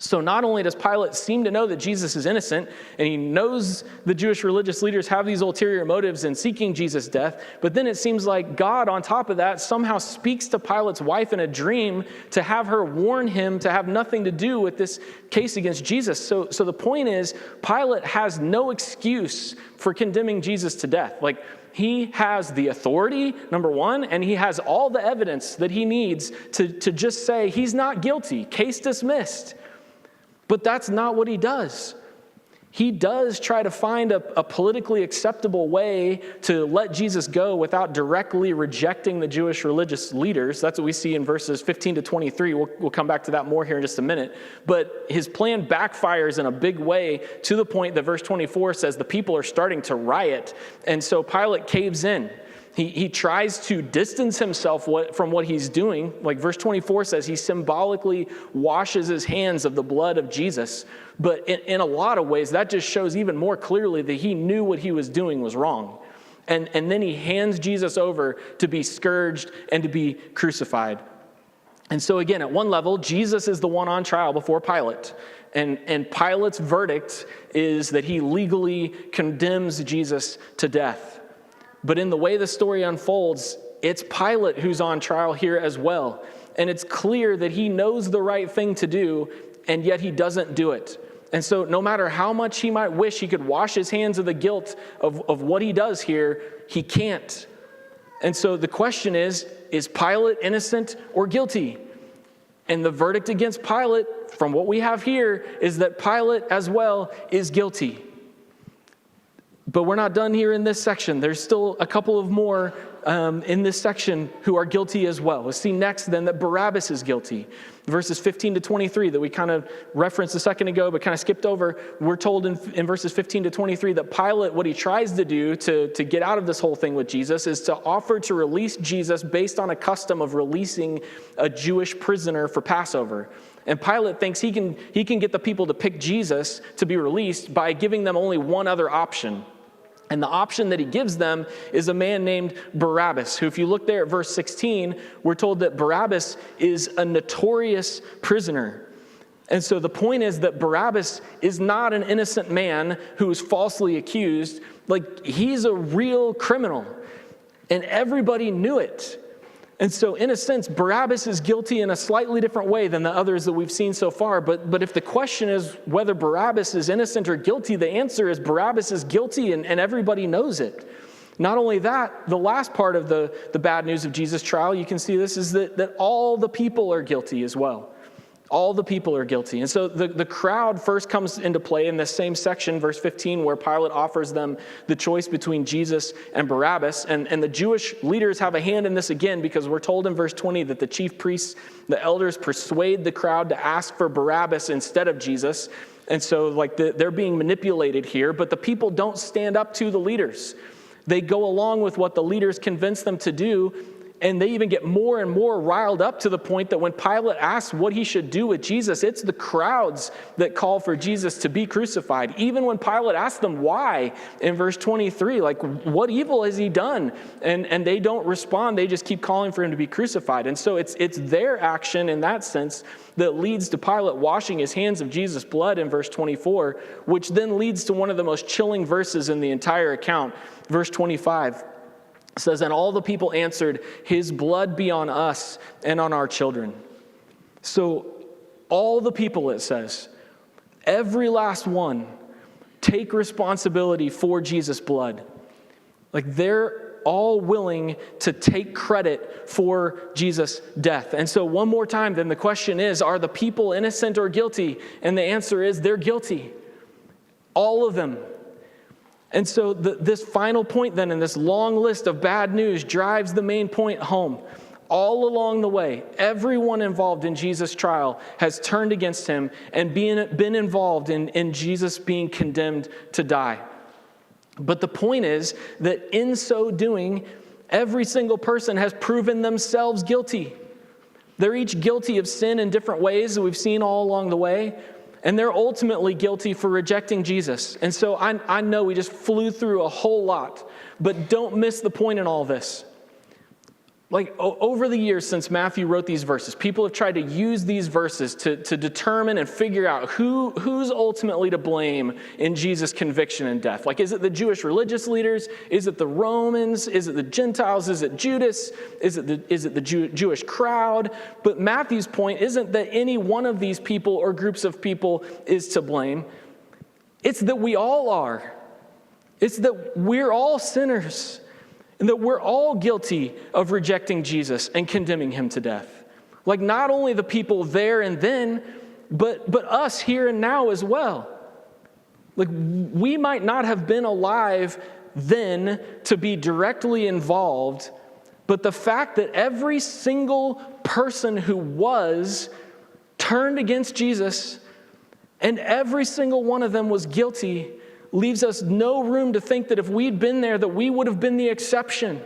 So not only does Pilate seem to know that Jesus is innocent, and he knows the Jewish religious leaders have these ulterior motives in seeking Jesus' death, but then it seems like God, on top of that, somehow speaks to Pilate's wife in a dream to have her warn him to have nothing to do with this case against Jesus. So the point is, Pilate has no excuse for condemning Jesus to death. Like, he has the authority, number one, and he has all the evidence that he needs to just say he's not guilty, case dismissed. But that's not what he does. He does try to find a politically acceptable way to let Jesus go without directly rejecting the Jewish religious leaders. That's what we see in verses 15 to 23. We'll come back to that more here in just a minute. But his plan backfires in a big way to the point that verse 24 says the people are starting to riot. And so Pilate caves in. He tries to distance himself from what he's doing. Like verse 24 says, he symbolically washes his hands of the blood of Jesus. But in a lot of ways, that just shows even more clearly that he knew what he was doing was wrong. And then he hands Jesus over to be scourged and to be crucified. And so again, at one level, Jesus is the one on trial before Pilate. And Pilate's verdict is that he legally condemns Jesus to death. But in the way the story unfolds, it's Pilate who's on trial here as well. And it's clear that he knows the right thing to do, and yet he doesn't do it. And so no matter how much he might wish he could wash his hands of the guilt of what he does here, he can't. And so the question is Pilate innocent or guilty? And the verdict against Pilate, from what we have here, is that Pilate as well is guilty. But we're not done here in this section. There's still a couple of more in this section who are guilty as well. We'll see next then that Barabbas is guilty. Verses 15 to 23 that we kind of referenced a second ago but kind of skipped over. We're told in verses 15 to 23 that Pilate, what he tries to do to get out of this whole thing with Jesus is to offer to release Jesus based on a custom of releasing a Jewish prisoner for Passover. And Pilate thinks he can get the people to pick Jesus to be released by giving them only one other option. And the option that he gives them is a man named Barabbas, who, if you look there at verse 16, we're told that Barabbas is a notorious prisoner. And so the point is that Barabbas is not an innocent man who is falsely accused. Like, he's a real criminal, and everybody knew it. And so, in a sense, Barabbas is guilty in a slightly different way than the others that we've seen so far. But if the question is whether Barabbas is innocent or guilty, the answer is Barabbas is guilty, and everybody knows it. Not only that, the last part of the bad news of Jesus' trial, you can see this, is that all the people are guilty as well. All the people are guilty. And so the crowd first comes into play in this same section, verse 15, where Pilate offers them the choice between Jesus and Barabbas. And the Jewish leaders have a hand in this again, because we're told in verse 20 that the chief priests, the elders, persuade the crowd to ask for Barabbas instead of Jesus. And so they're being manipulated here, but the people don't stand up to the leaders. They go along with what the leaders convince them to do. And they even get more and more riled up to the point that when Pilate asks what he should do with Jesus, it's the crowds that call for Jesus to be crucified. Even when Pilate asks them why in verse 23, like, what evil has he done? And they don't respond. They just keep calling for him to be crucified. And so it's their action in that sense that leads to Pilate washing his hands of Jesus' blood in verse 24, which then leads to one of the most chilling verses in the entire account. Verse 25. Says, and all the people answered, his blood be on us and on our children. So all the people, it says, every last one, take responsibility for Jesus' blood. Like, they're all willing to take credit for Jesus' death. And so one more time, then the question is, are the people innocent or guilty? And the answer is, they're guilty. All of them. And so this final point then in this long list of bad news drives the main point home. All along the way, everyone involved in Jesus' trial has turned against him and been involved in Jesus being condemned to die. But the point is that in so doing, every single person has proven themselves guilty. They're each guilty of sin in different ways that we've seen all along the way. And they're ultimately guilty for rejecting Jesus. And so I know we just flew through a whole lot, but don't miss the point in all this. Like, over the years since Matthew wrote these verses, people have tried to use these verses to determine and figure out who's ultimately to blame in Jesus' conviction and death. Like, is it the Jewish religious leaders? Is it the Romans? Is it the Gentiles? Is it Judas? Is it the Jewish crowd? But Matthew's point isn't that any one of these people or groups of people is to blame. It's that we all are. It's that we're all sinners. And that we're all guilty of rejecting Jesus and condemning him to death. Like, not only the people there and then, but us here and now as well. Like, we might not have been alive then to be directly involved, but the fact that every single person who was turned against Jesus and every single one of them was guilty leaves us no room to think that if we'd been there, that we would have been the exception.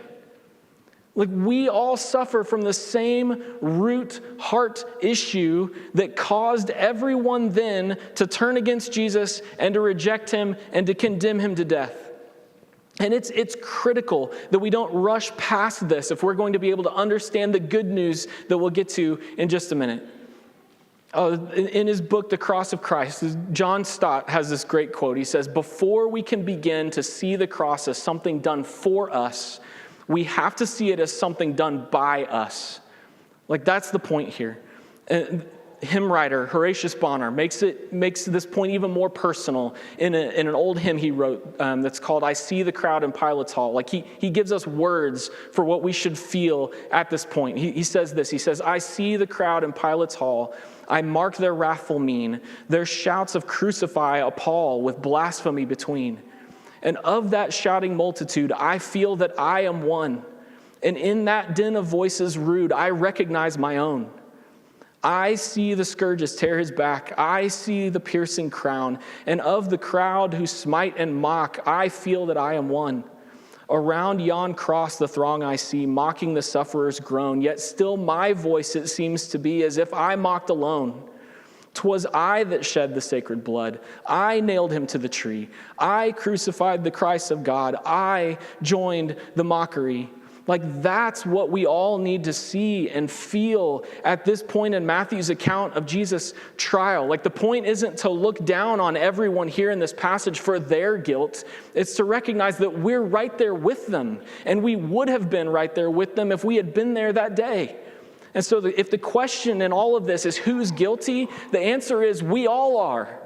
Like, we all suffer from the same root heart issue that caused everyone then to turn against Jesus and to reject him and to condemn him to death. And it's critical that we don't rush past this if we're going to be able to understand the good news that we'll get to in just a minute. In his book, The Cross of Christ, John Stott has this great quote. He says, "Before we can begin to see the cross as something done for us, we have to see it as something done by us." Like, that's the point here. And hymn writer Horatius Bonar makes this point even more personal in an old hymn he wrote that's called "I See the Crowd in Pilate's Hall." Like, he gives us words for what we should feel at this point. He says this, he says, "I see the crowd in Pilate's hall. I mark their wrathful mien. Their shouts of crucify appall with blasphemy between. And of that shouting multitude, I feel that I am one. And in that din of voices rude, I recognize my own. I see the scourges tear his back. I see the piercing crown. And of the crowd who smite and mock, I feel that I am one. Around yon cross the throng I see, mocking the sufferer's groan. Yet still my voice it seems to be as if I mocked alone. 'Twas I that shed the sacred blood. I nailed him to the tree. I crucified the Christ of God. I joined the mockery." Like, that's what we all need to see and feel at this point in Matthew's account of Jesus' trial. Like, the point isn't to look down on everyone here in this passage for their guilt. It's to recognize that we're right there with them, and we would have been right there with them if we had been there that day. And so if the question in all of this is who's guilty, the answer is we all are.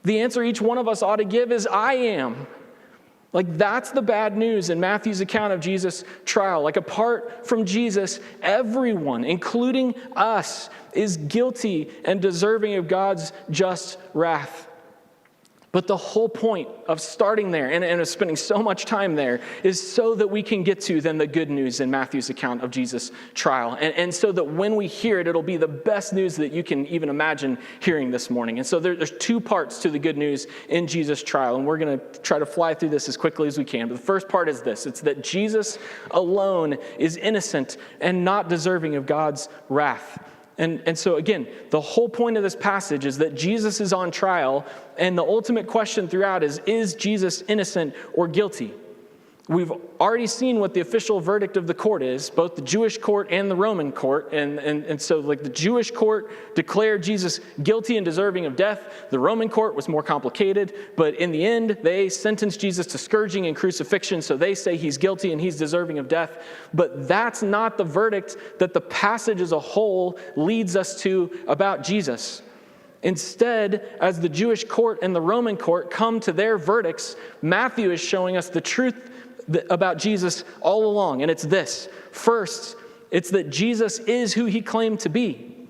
The answer each one of us ought to give is I am. Like, that's the bad news in Matthew's account of Jesus' trial. Like, apart from Jesus, everyone, including us, is guilty and deserving of God's just wrath. But the whole point of starting there and of spending so much time there is so that we can get to then the good news in Matthew's account of Jesus' trial. And so that when we hear it, it'll be the best news that you can even imagine hearing this morning. And so there's two parts to the good news in Jesus' trial. And we're going to try to fly through this as quickly as we can. But the first part is this. It's that Jesus alone is innocent and not deserving of God's wrath. And so again, the whole point of this passage is that Jesus is on trial, and the ultimate question throughout is Jesus innocent or guilty? We've already seen what the official verdict of the court is, both the Jewish court and the Roman court. And so like the Jewish court declared Jesus guilty and deserving of death. The Roman court was more complicated, but in the end, they sentenced Jesus to scourging and crucifixion. So they say he's guilty and he's deserving of death. But that's not the verdict that the passage as a whole leads us to about Jesus. Instead, as the Jewish court and the Roman court come to their verdicts, Matthew is showing us the truth about Jesus all along, and it's this. First, it's that Jesus is who he claimed to be.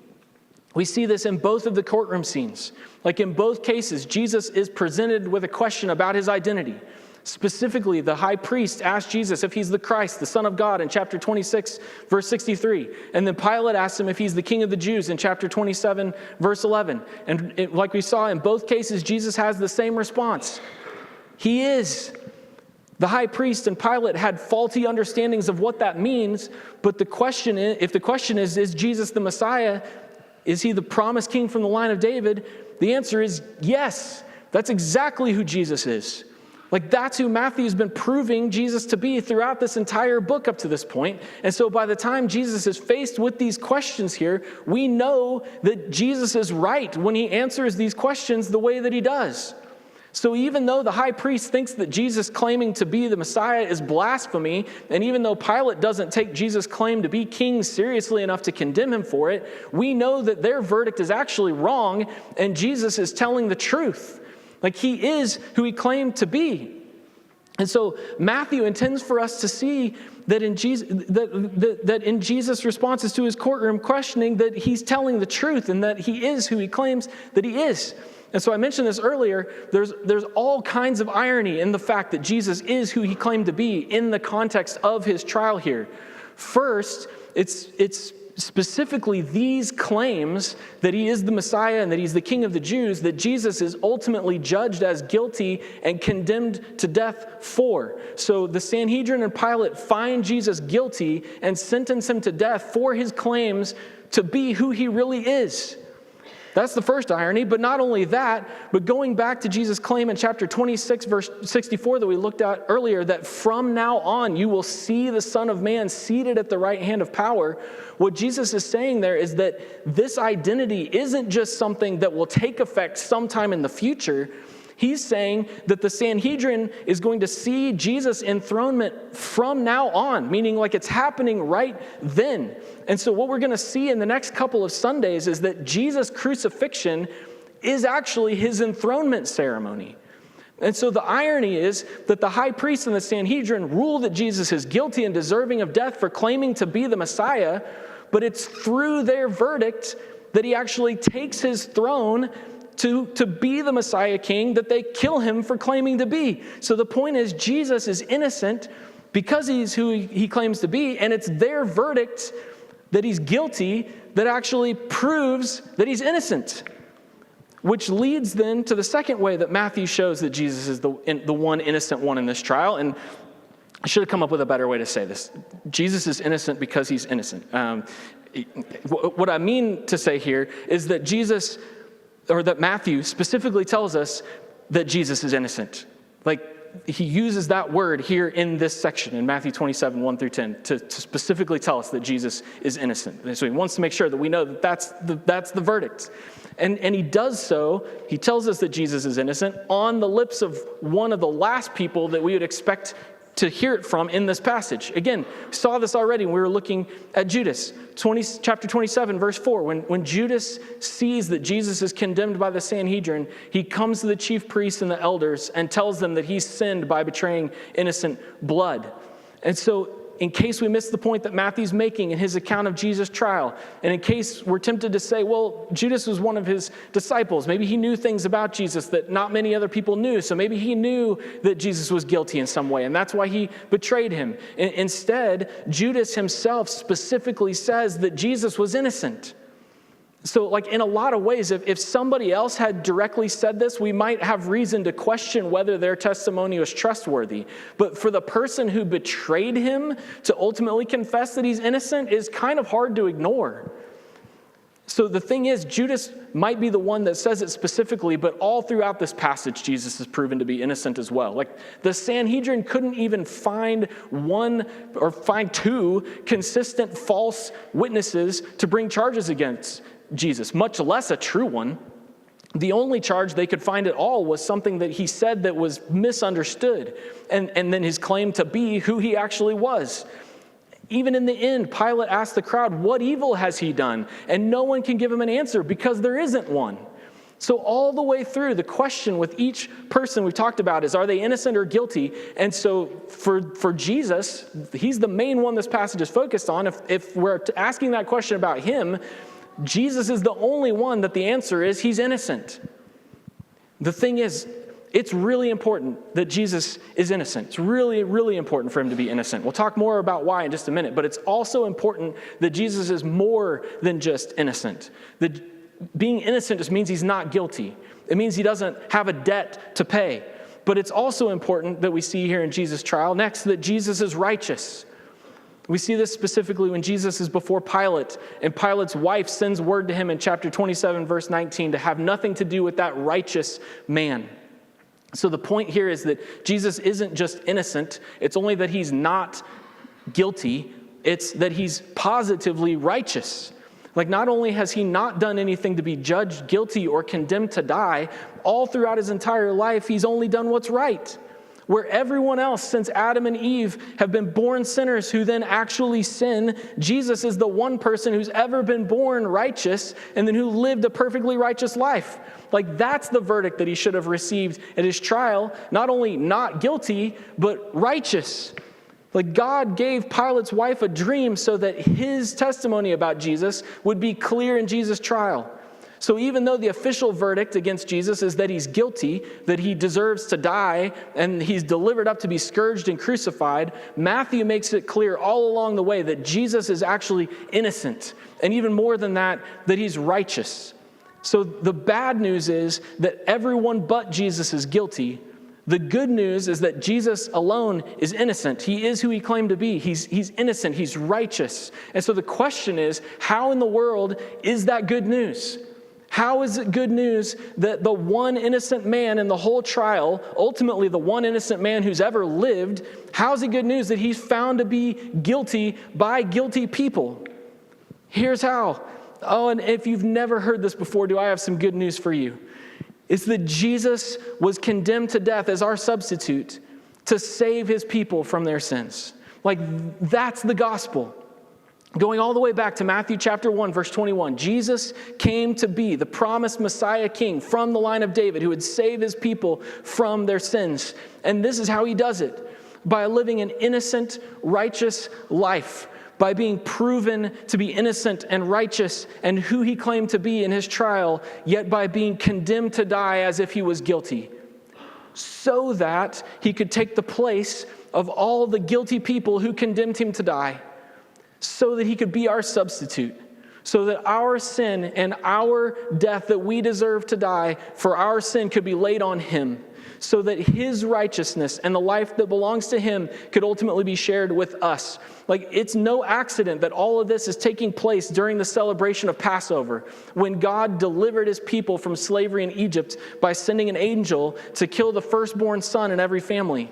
We see this in both of the courtroom scenes. Like in both cases, Jesus is presented with a question about his identity. Specifically, the high priest asked Jesus if he's the Christ, the Son of God, in chapter 26, verse 63. And then Pilate asked him if he's the King of the Jews in chapter 27, verse 11. And like we saw in both cases, Jesus has the same response. He is. The high priest and Pilate had faulty understandings of what that means, but if the question is Jesus the Messiah? Is he the promised king from the line of David? The answer is yes. That's exactly who Jesus is. Like, that's who Matthew's been proving Jesus to be throughout this entire book up to this point. And so by the time Jesus is faced with these questions here, we know that Jesus is right when he answers these questions the way that he does. So even though the high priest thinks that Jesus claiming to be the Messiah is blasphemy, and even though Pilate doesn't take Jesus' claim to be king seriously enough to condemn him for it, we know that their verdict is actually wrong, and Jesus is telling the truth. Like, he is who he claimed to be. And so Matthew intends for us to see that in Jesus' responses to his courtroom questioning, that he's telling the truth and that he is who he claims that he is. And so I mentioned this earlier, there's all kinds of irony in the fact that Jesus is who he claimed to be in the context of his trial here. First, it's specifically these claims that he is the Messiah and that he's the King of the Jews that Jesus is ultimately judged as guilty and condemned to death for. So the Sanhedrin and Pilate find Jesus guilty and sentence him to death for his claims to be who he really is. That's the first irony, but not only that, but going back to Jesus' claim in chapter 26, verse 64 that we looked at earlier, that from now on you will see the Son of Man seated at the right hand of power. What Jesus is saying there is that this identity isn't just something that will take effect sometime in the future. He's saying that the Sanhedrin is going to see Jesus' enthronement from now on, meaning like it's happening right then. And so what we're going to see in the next couple of Sundays is that Jesus' crucifixion is actually his enthronement ceremony. And so the irony is that the high priest and the Sanhedrin rule that Jesus is guilty and deserving of death for claiming to be the Messiah, but it's through their verdict that he actually takes his throne to be the Messiah king that they kill him for claiming to be. So the point is, Jesus is innocent because he's who he claims to be, and it's their verdict that he's guilty that actually proves that he's innocent. Which leads then to the second way that Matthew shows that Jesus is the one innocent one in this trial. And I should have come up with a better way to say this. Jesus is innocent because he's innocent. What I mean to say here is that that Matthew specifically tells us that Jesus is innocent. Like, he uses that word here in this section in Matthew 27, 1 through 10, to specifically tell us that Jesus is innocent. And so he wants to make sure that we know that that's the verdict. And he does so, he tells us that Jesus is innocent on the lips of one of the last people that we would expect to hear it from in this passage. Again, saw this already when we were looking at Judas. Chapter 27, verse 4, when Judas sees that Jesus is condemned by the Sanhedrin, he comes to the chief priests and the elders and tells them that he's sinned by betraying innocent blood. And so, in case we miss the point that Matthew's making in his account of Jesus' trial, and in case we're tempted to say, well, Judas was one of his disciples, maybe he knew things about Jesus that not many other people knew, so maybe he knew that Jesus was guilty in some way, and that's why he betrayed him. Instead, Judas himself specifically says that Jesus was innocent. So, like, in a lot of ways, if somebody else had directly said this, we might have reason to question whether their testimony was trustworthy. But for the person who betrayed him to ultimately confess that he's innocent is kind of hard to ignore. So the thing is, Judas might be the one that says it specifically, but all throughout this passage, Jesus is proven to be innocent as well. Like, the Sanhedrin couldn't even find two consistent false witnesses to bring charges against Jesus, much less a true one. The only charge they could find at all was something that he said that was misunderstood, and then his claim to be who he actually was. Even in the end, Pilate asked the crowd, what evil has he done? And no one can give him an answer because there isn't one. So all the way through, the question with each person we've talked about is, are they innocent or guilty? And so for Jesus, he's the main one this passage is focused on. If we're asking that question about him, Jesus is the only one that the answer is he's innocent. The thing is, it's really important that Jesus is innocent. It's really, really important for him to be innocent. We'll talk more about why in just a minute, but it's also important that Jesus is more than just innocent. That being innocent just means he's not guilty. It means he doesn't have a debt to pay. But it's also important that we see here in Jesus' trial next that Jesus is righteous. We see this specifically when Jesus is before Pilate, and Pilate's wife sends word to him in chapter 27, verse 19, to have nothing to do with that righteous man. So the point here is that Jesus isn't just innocent. It's only that he's not guilty. It's that he's positively righteous. Like, not only has he not done anything to be judged guilty or condemned to die, all throughout his entire life, he's only done what's right. Where everyone else since Adam and Eve have been born sinners who then actually sin, Jesus is the one person who's ever been born righteous and then who lived a perfectly righteous life. Like, that's the verdict that he should have received at his trial. Not only not guilty, but righteous. Like, God gave Pilate's wife a dream so that his testimony about Jesus would be clear in Jesus' trial. So even though the official verdict against Jesus is that he's guilty, that he deserves to die, and he's delivered up to be scourged and crucified, Matthew makes it clear all along the way that Jesus is actually innocent. And even more than that, that he's righteous. So the bad news is that everyone but Jesus is guilty. The good news is that Jesus alone is innocent. He is who he claimed to be. He's innocent. He's righteous. And so the question is, how in the world is that good news? How is it good news that the one innocent man in the whole trial, ultimately the one innocent man who's ever lived, how is it good news that he's found to be guilty by guilty people? Here's how. Oh, and if you've never heard this before, do I have some good news for you? It's that Jesus was condemned to death as our substitute to save his people from their sins. Like, that's the gospel. Going all the way back to Matthew chapter 1, verse 21, Jesus came to be the promised Messiah King from the line of David who would save his people from their sins. And this is how he does it, by living an innocent, righteous life, by being proven to be innocent and righteous and who he claimed to be in his trial, yet by being condemned to die as if he was guilty, so that he could take the place of all the guilty people who condemned him to die, so that he could be our substitute, so that our sin and our death that we deserve to die for our sin could be laid on him, so that his righteousness and the life that belongs to him could ultimately be shared with us. Like, it's no accident that all of this is taking place during the celebration of Passover, when God delivered his people from slavery in Egypt by sending an angel to kill the firstborn son in every family.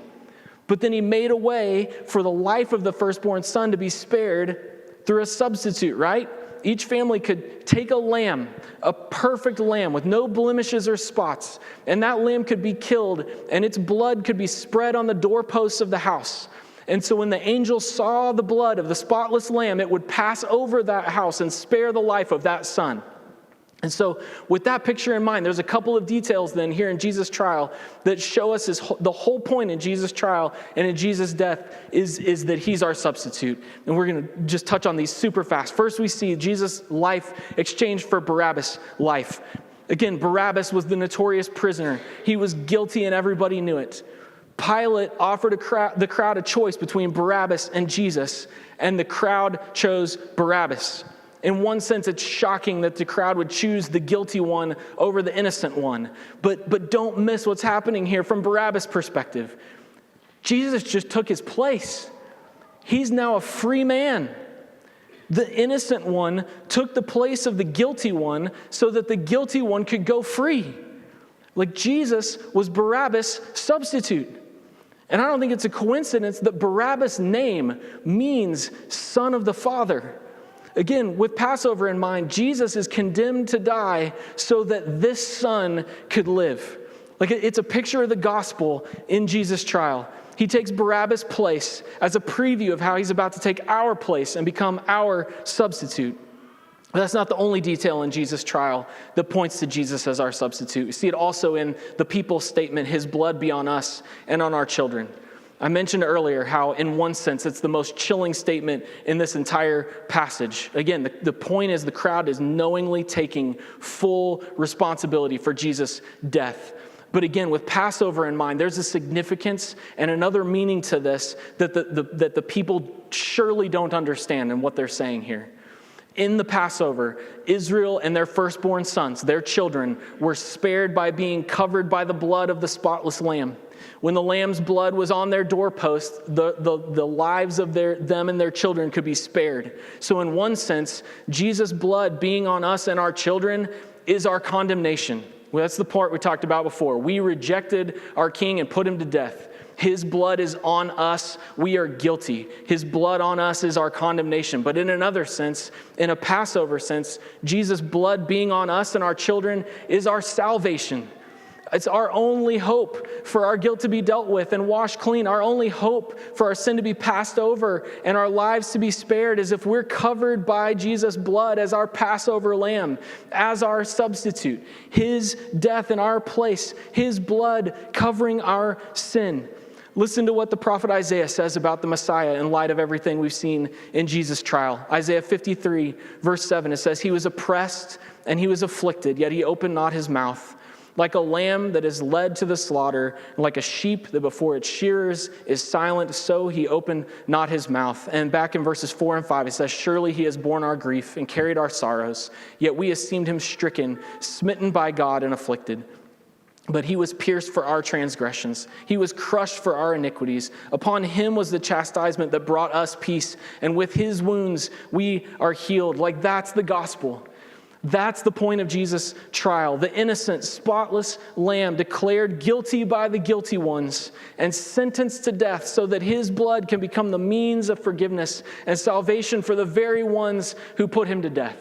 But then he made a way for the life of the firstborn son to be spared through a substitute, right? Each family could take a lamb, a perfect lamb with no blemishes or spots, and that lamb could be killed, and its blood could be spread on the doorposts of the house. And so when the angel saw the blood of the spotless lamb, it would pass over that house and spare the life of that son. And so with that picture in mind, there's a couple of details then here in Jesus' trial that show us the whole point in Jesus' trial and in Jesus' death is that he's our substitute. And we're going to just touch on these super fast. First, we see Jesus' life exchanged for Barabbas' life. Again, Barabbas was the notorious prisoner. He was guilty and everybody knew it. Pilate offered the crowd a choice between Barabbas and Jesus, and the crowd chose Barabbas. In one sense, it's shocking that the crowd would choose the guilty one over the innocent one. But don't miss what's happening here from Barabbas' perspective. Jesus just took his place. He's now a free man. The innocent one took the place of the guilty one so that the guilty one could go free. Like, Jesus was Barabbas' substitute. And I don't think it's a coincidence that Barabbas' name means son of the Father. Again, with Passover in mind, Jesus is condemned to die so that this son could live. Like, it's a picture of the gospel in Jesus' trial. He takes Barabbas' place as a preview of how he's about to take our place and become our substitute. But that's not the only detail in Jesus' trial that points to Jesus as our substitute. We see it also in the people's statement, his blood be on us and on our children. I mentioned earlier how, in one sense, it's the most chilling statement in this entire passage. Again, the point is the crowd is knowingly taking full responsibility for Jesus' death. But again, with Passover in mind, there's a significance and another meaning to this that the people surely don't understand in what they're saying here. In the Passover, Israel and their firstborn sons, their children, were spared by being covered by the blood of the spotless lamb. When the lamb's blood was on their doorpost, the lives of them and their children could be spared. So in one sense, Jesus' blood being on us and our children is our condemnation. Well, that's the part we talked about before. We rejected our king and put him to death. His blood is on us. We are guilty. His blood on us is our condemnation. But in another sense, in a Passover sense, Jesus' blood being on us and our children is our salvation. It's our only hope for our guilt to be dealt with and washed clean. Our only hope for our sin to be passed over and our lives to be spared is if we're covered by Jesus' blood as our Passover lamb, as our substitute. His death in our place, his blood covering our sin. Listen to what the prophet Isaiah says about the Messiah in light of everything we've seen in Jesus' trial. Isaiah 53, verse 7, it says, "He was oppressed and he was afflicted, yet he opened not his mouth. Like a lamb that is led to the slaughter, and like a sheep that before its shearers is silent, so he opened not his mouth." And back in verses 4 and 5, it says, "Surely he has borne our grief and carried our sorrows, yet we esteemed him stricken, smitten by God, and afflicted. But he was pierced for our transgressions. He was crushed for our iniquities. Upon him was the chastisement that brought us peace, and with his wounds we are healed." Like, that's the gospel. That's the point of Jesus' trial. The innocent, spotless lamb declared guilty by the guilty ones and sentenced to death so that his blood can become the means of forgiveness and salvation for the very ones who put him to death.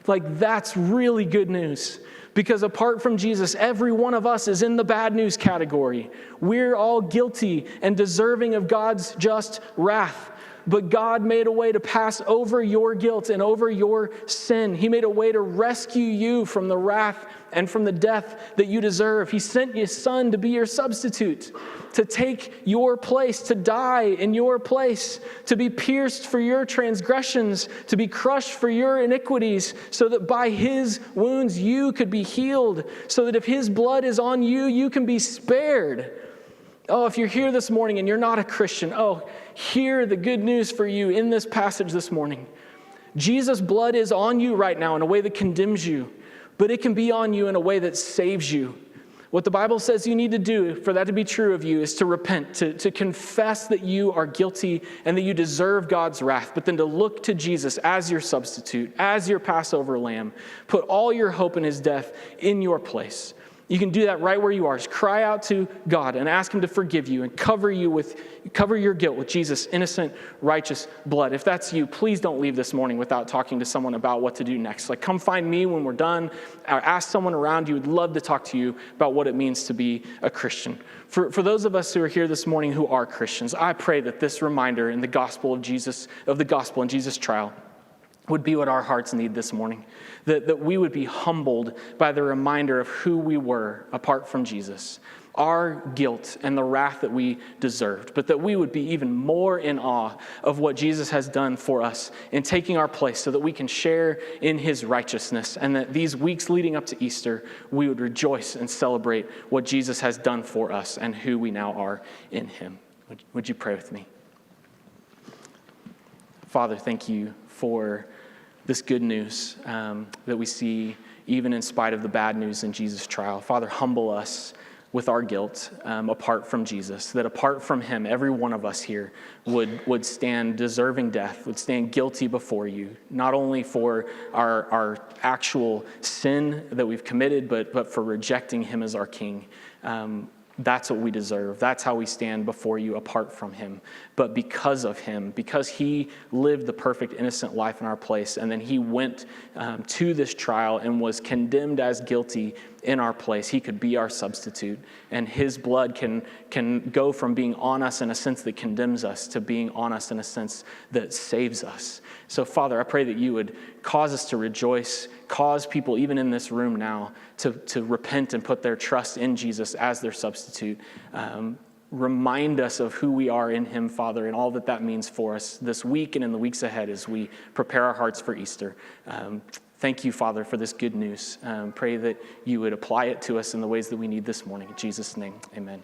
Like, that's really good news. Because apart from Jesus, every one of us is in the bad news category. We're all guilty and deserving of God's just wrath. But God made a way to pass over your guilt and over your sin. He made a way to rescue you from the wrath and from the death that you deserve. He sent his son to be your substitute, to take your place, to die in your place, to be pierced for your transgressions, to be crushed for your iniquities, so that by his wounds you could be healed, so that if his blood is on you, you can be spared. Oh, if you're here this morning and you're not a Christian, hear the good news for you in this passage this morning. Jesus' blood is on you right now in a way that condemns you, but it can be on you in a way that saves you. What the Bible says you need to do for that to be true of you is to repent, to confess that you are guilty and that you deserve God's wrath, but then to look to Jesus as your substitute, as your Passover lamb. Put all your hope in his death in your place. You can do that right where you are. Just cry out to God and ask him to forgive you and cover your guilt with Jesus' innocent, righteous blood. If that's you, please don't leave this morning without talking to someone about what to do next. Like, come find me when we're done, or ask someone around you. Would love to talk to you about what it means to be a Christian. For those of us who are here this morning who are Christians, I pray that this reminder in the gospel of the gospel and Jesus' trial would be what our hearts need this morning. That we would be humbled by the reminder of who we were apart from Jesus, our guilt and the wrath that we deserved, but that we would be even more in awe of what Jesus has done for us in taking our place so that we can share in his righteousness, and that these weeks leading up to Easter, we would rejoice and celebrate what Jesus has done for us and who we now are in him. Would you pray with me? Father, thank you for this good news that we see even in spite of the bad news in Jesus' trial. Father, humble us with our guilt apart from Jesus, that apart from him, every one of us here would stand deserving death, would stand guilty before you, not only for our actual sin that we've committed, but for rejecting him as our king. That's what we deserve. That's how we stand before you apart from him. But because of him, because he lived the perfect, innocent life in our place, and then he went to this trial and was condemned as guilty in our place, he could be our substitute. And his blood can go from being on us in a sense that condemns us to being on us in a sense that saves us. So, Father, I pray that you would cause us to rejoice, cause people even in this room now to repent and put their trust in Jesus as their substitute. Remind us of who we are in him, Father, and all that that means for us this week and in the weeks ahead as we prepare our hearts for Easter. Thank you, Father, for this good news. Pray that you would apply it to us in the ways that we need this morning. In Jesus' name, amen.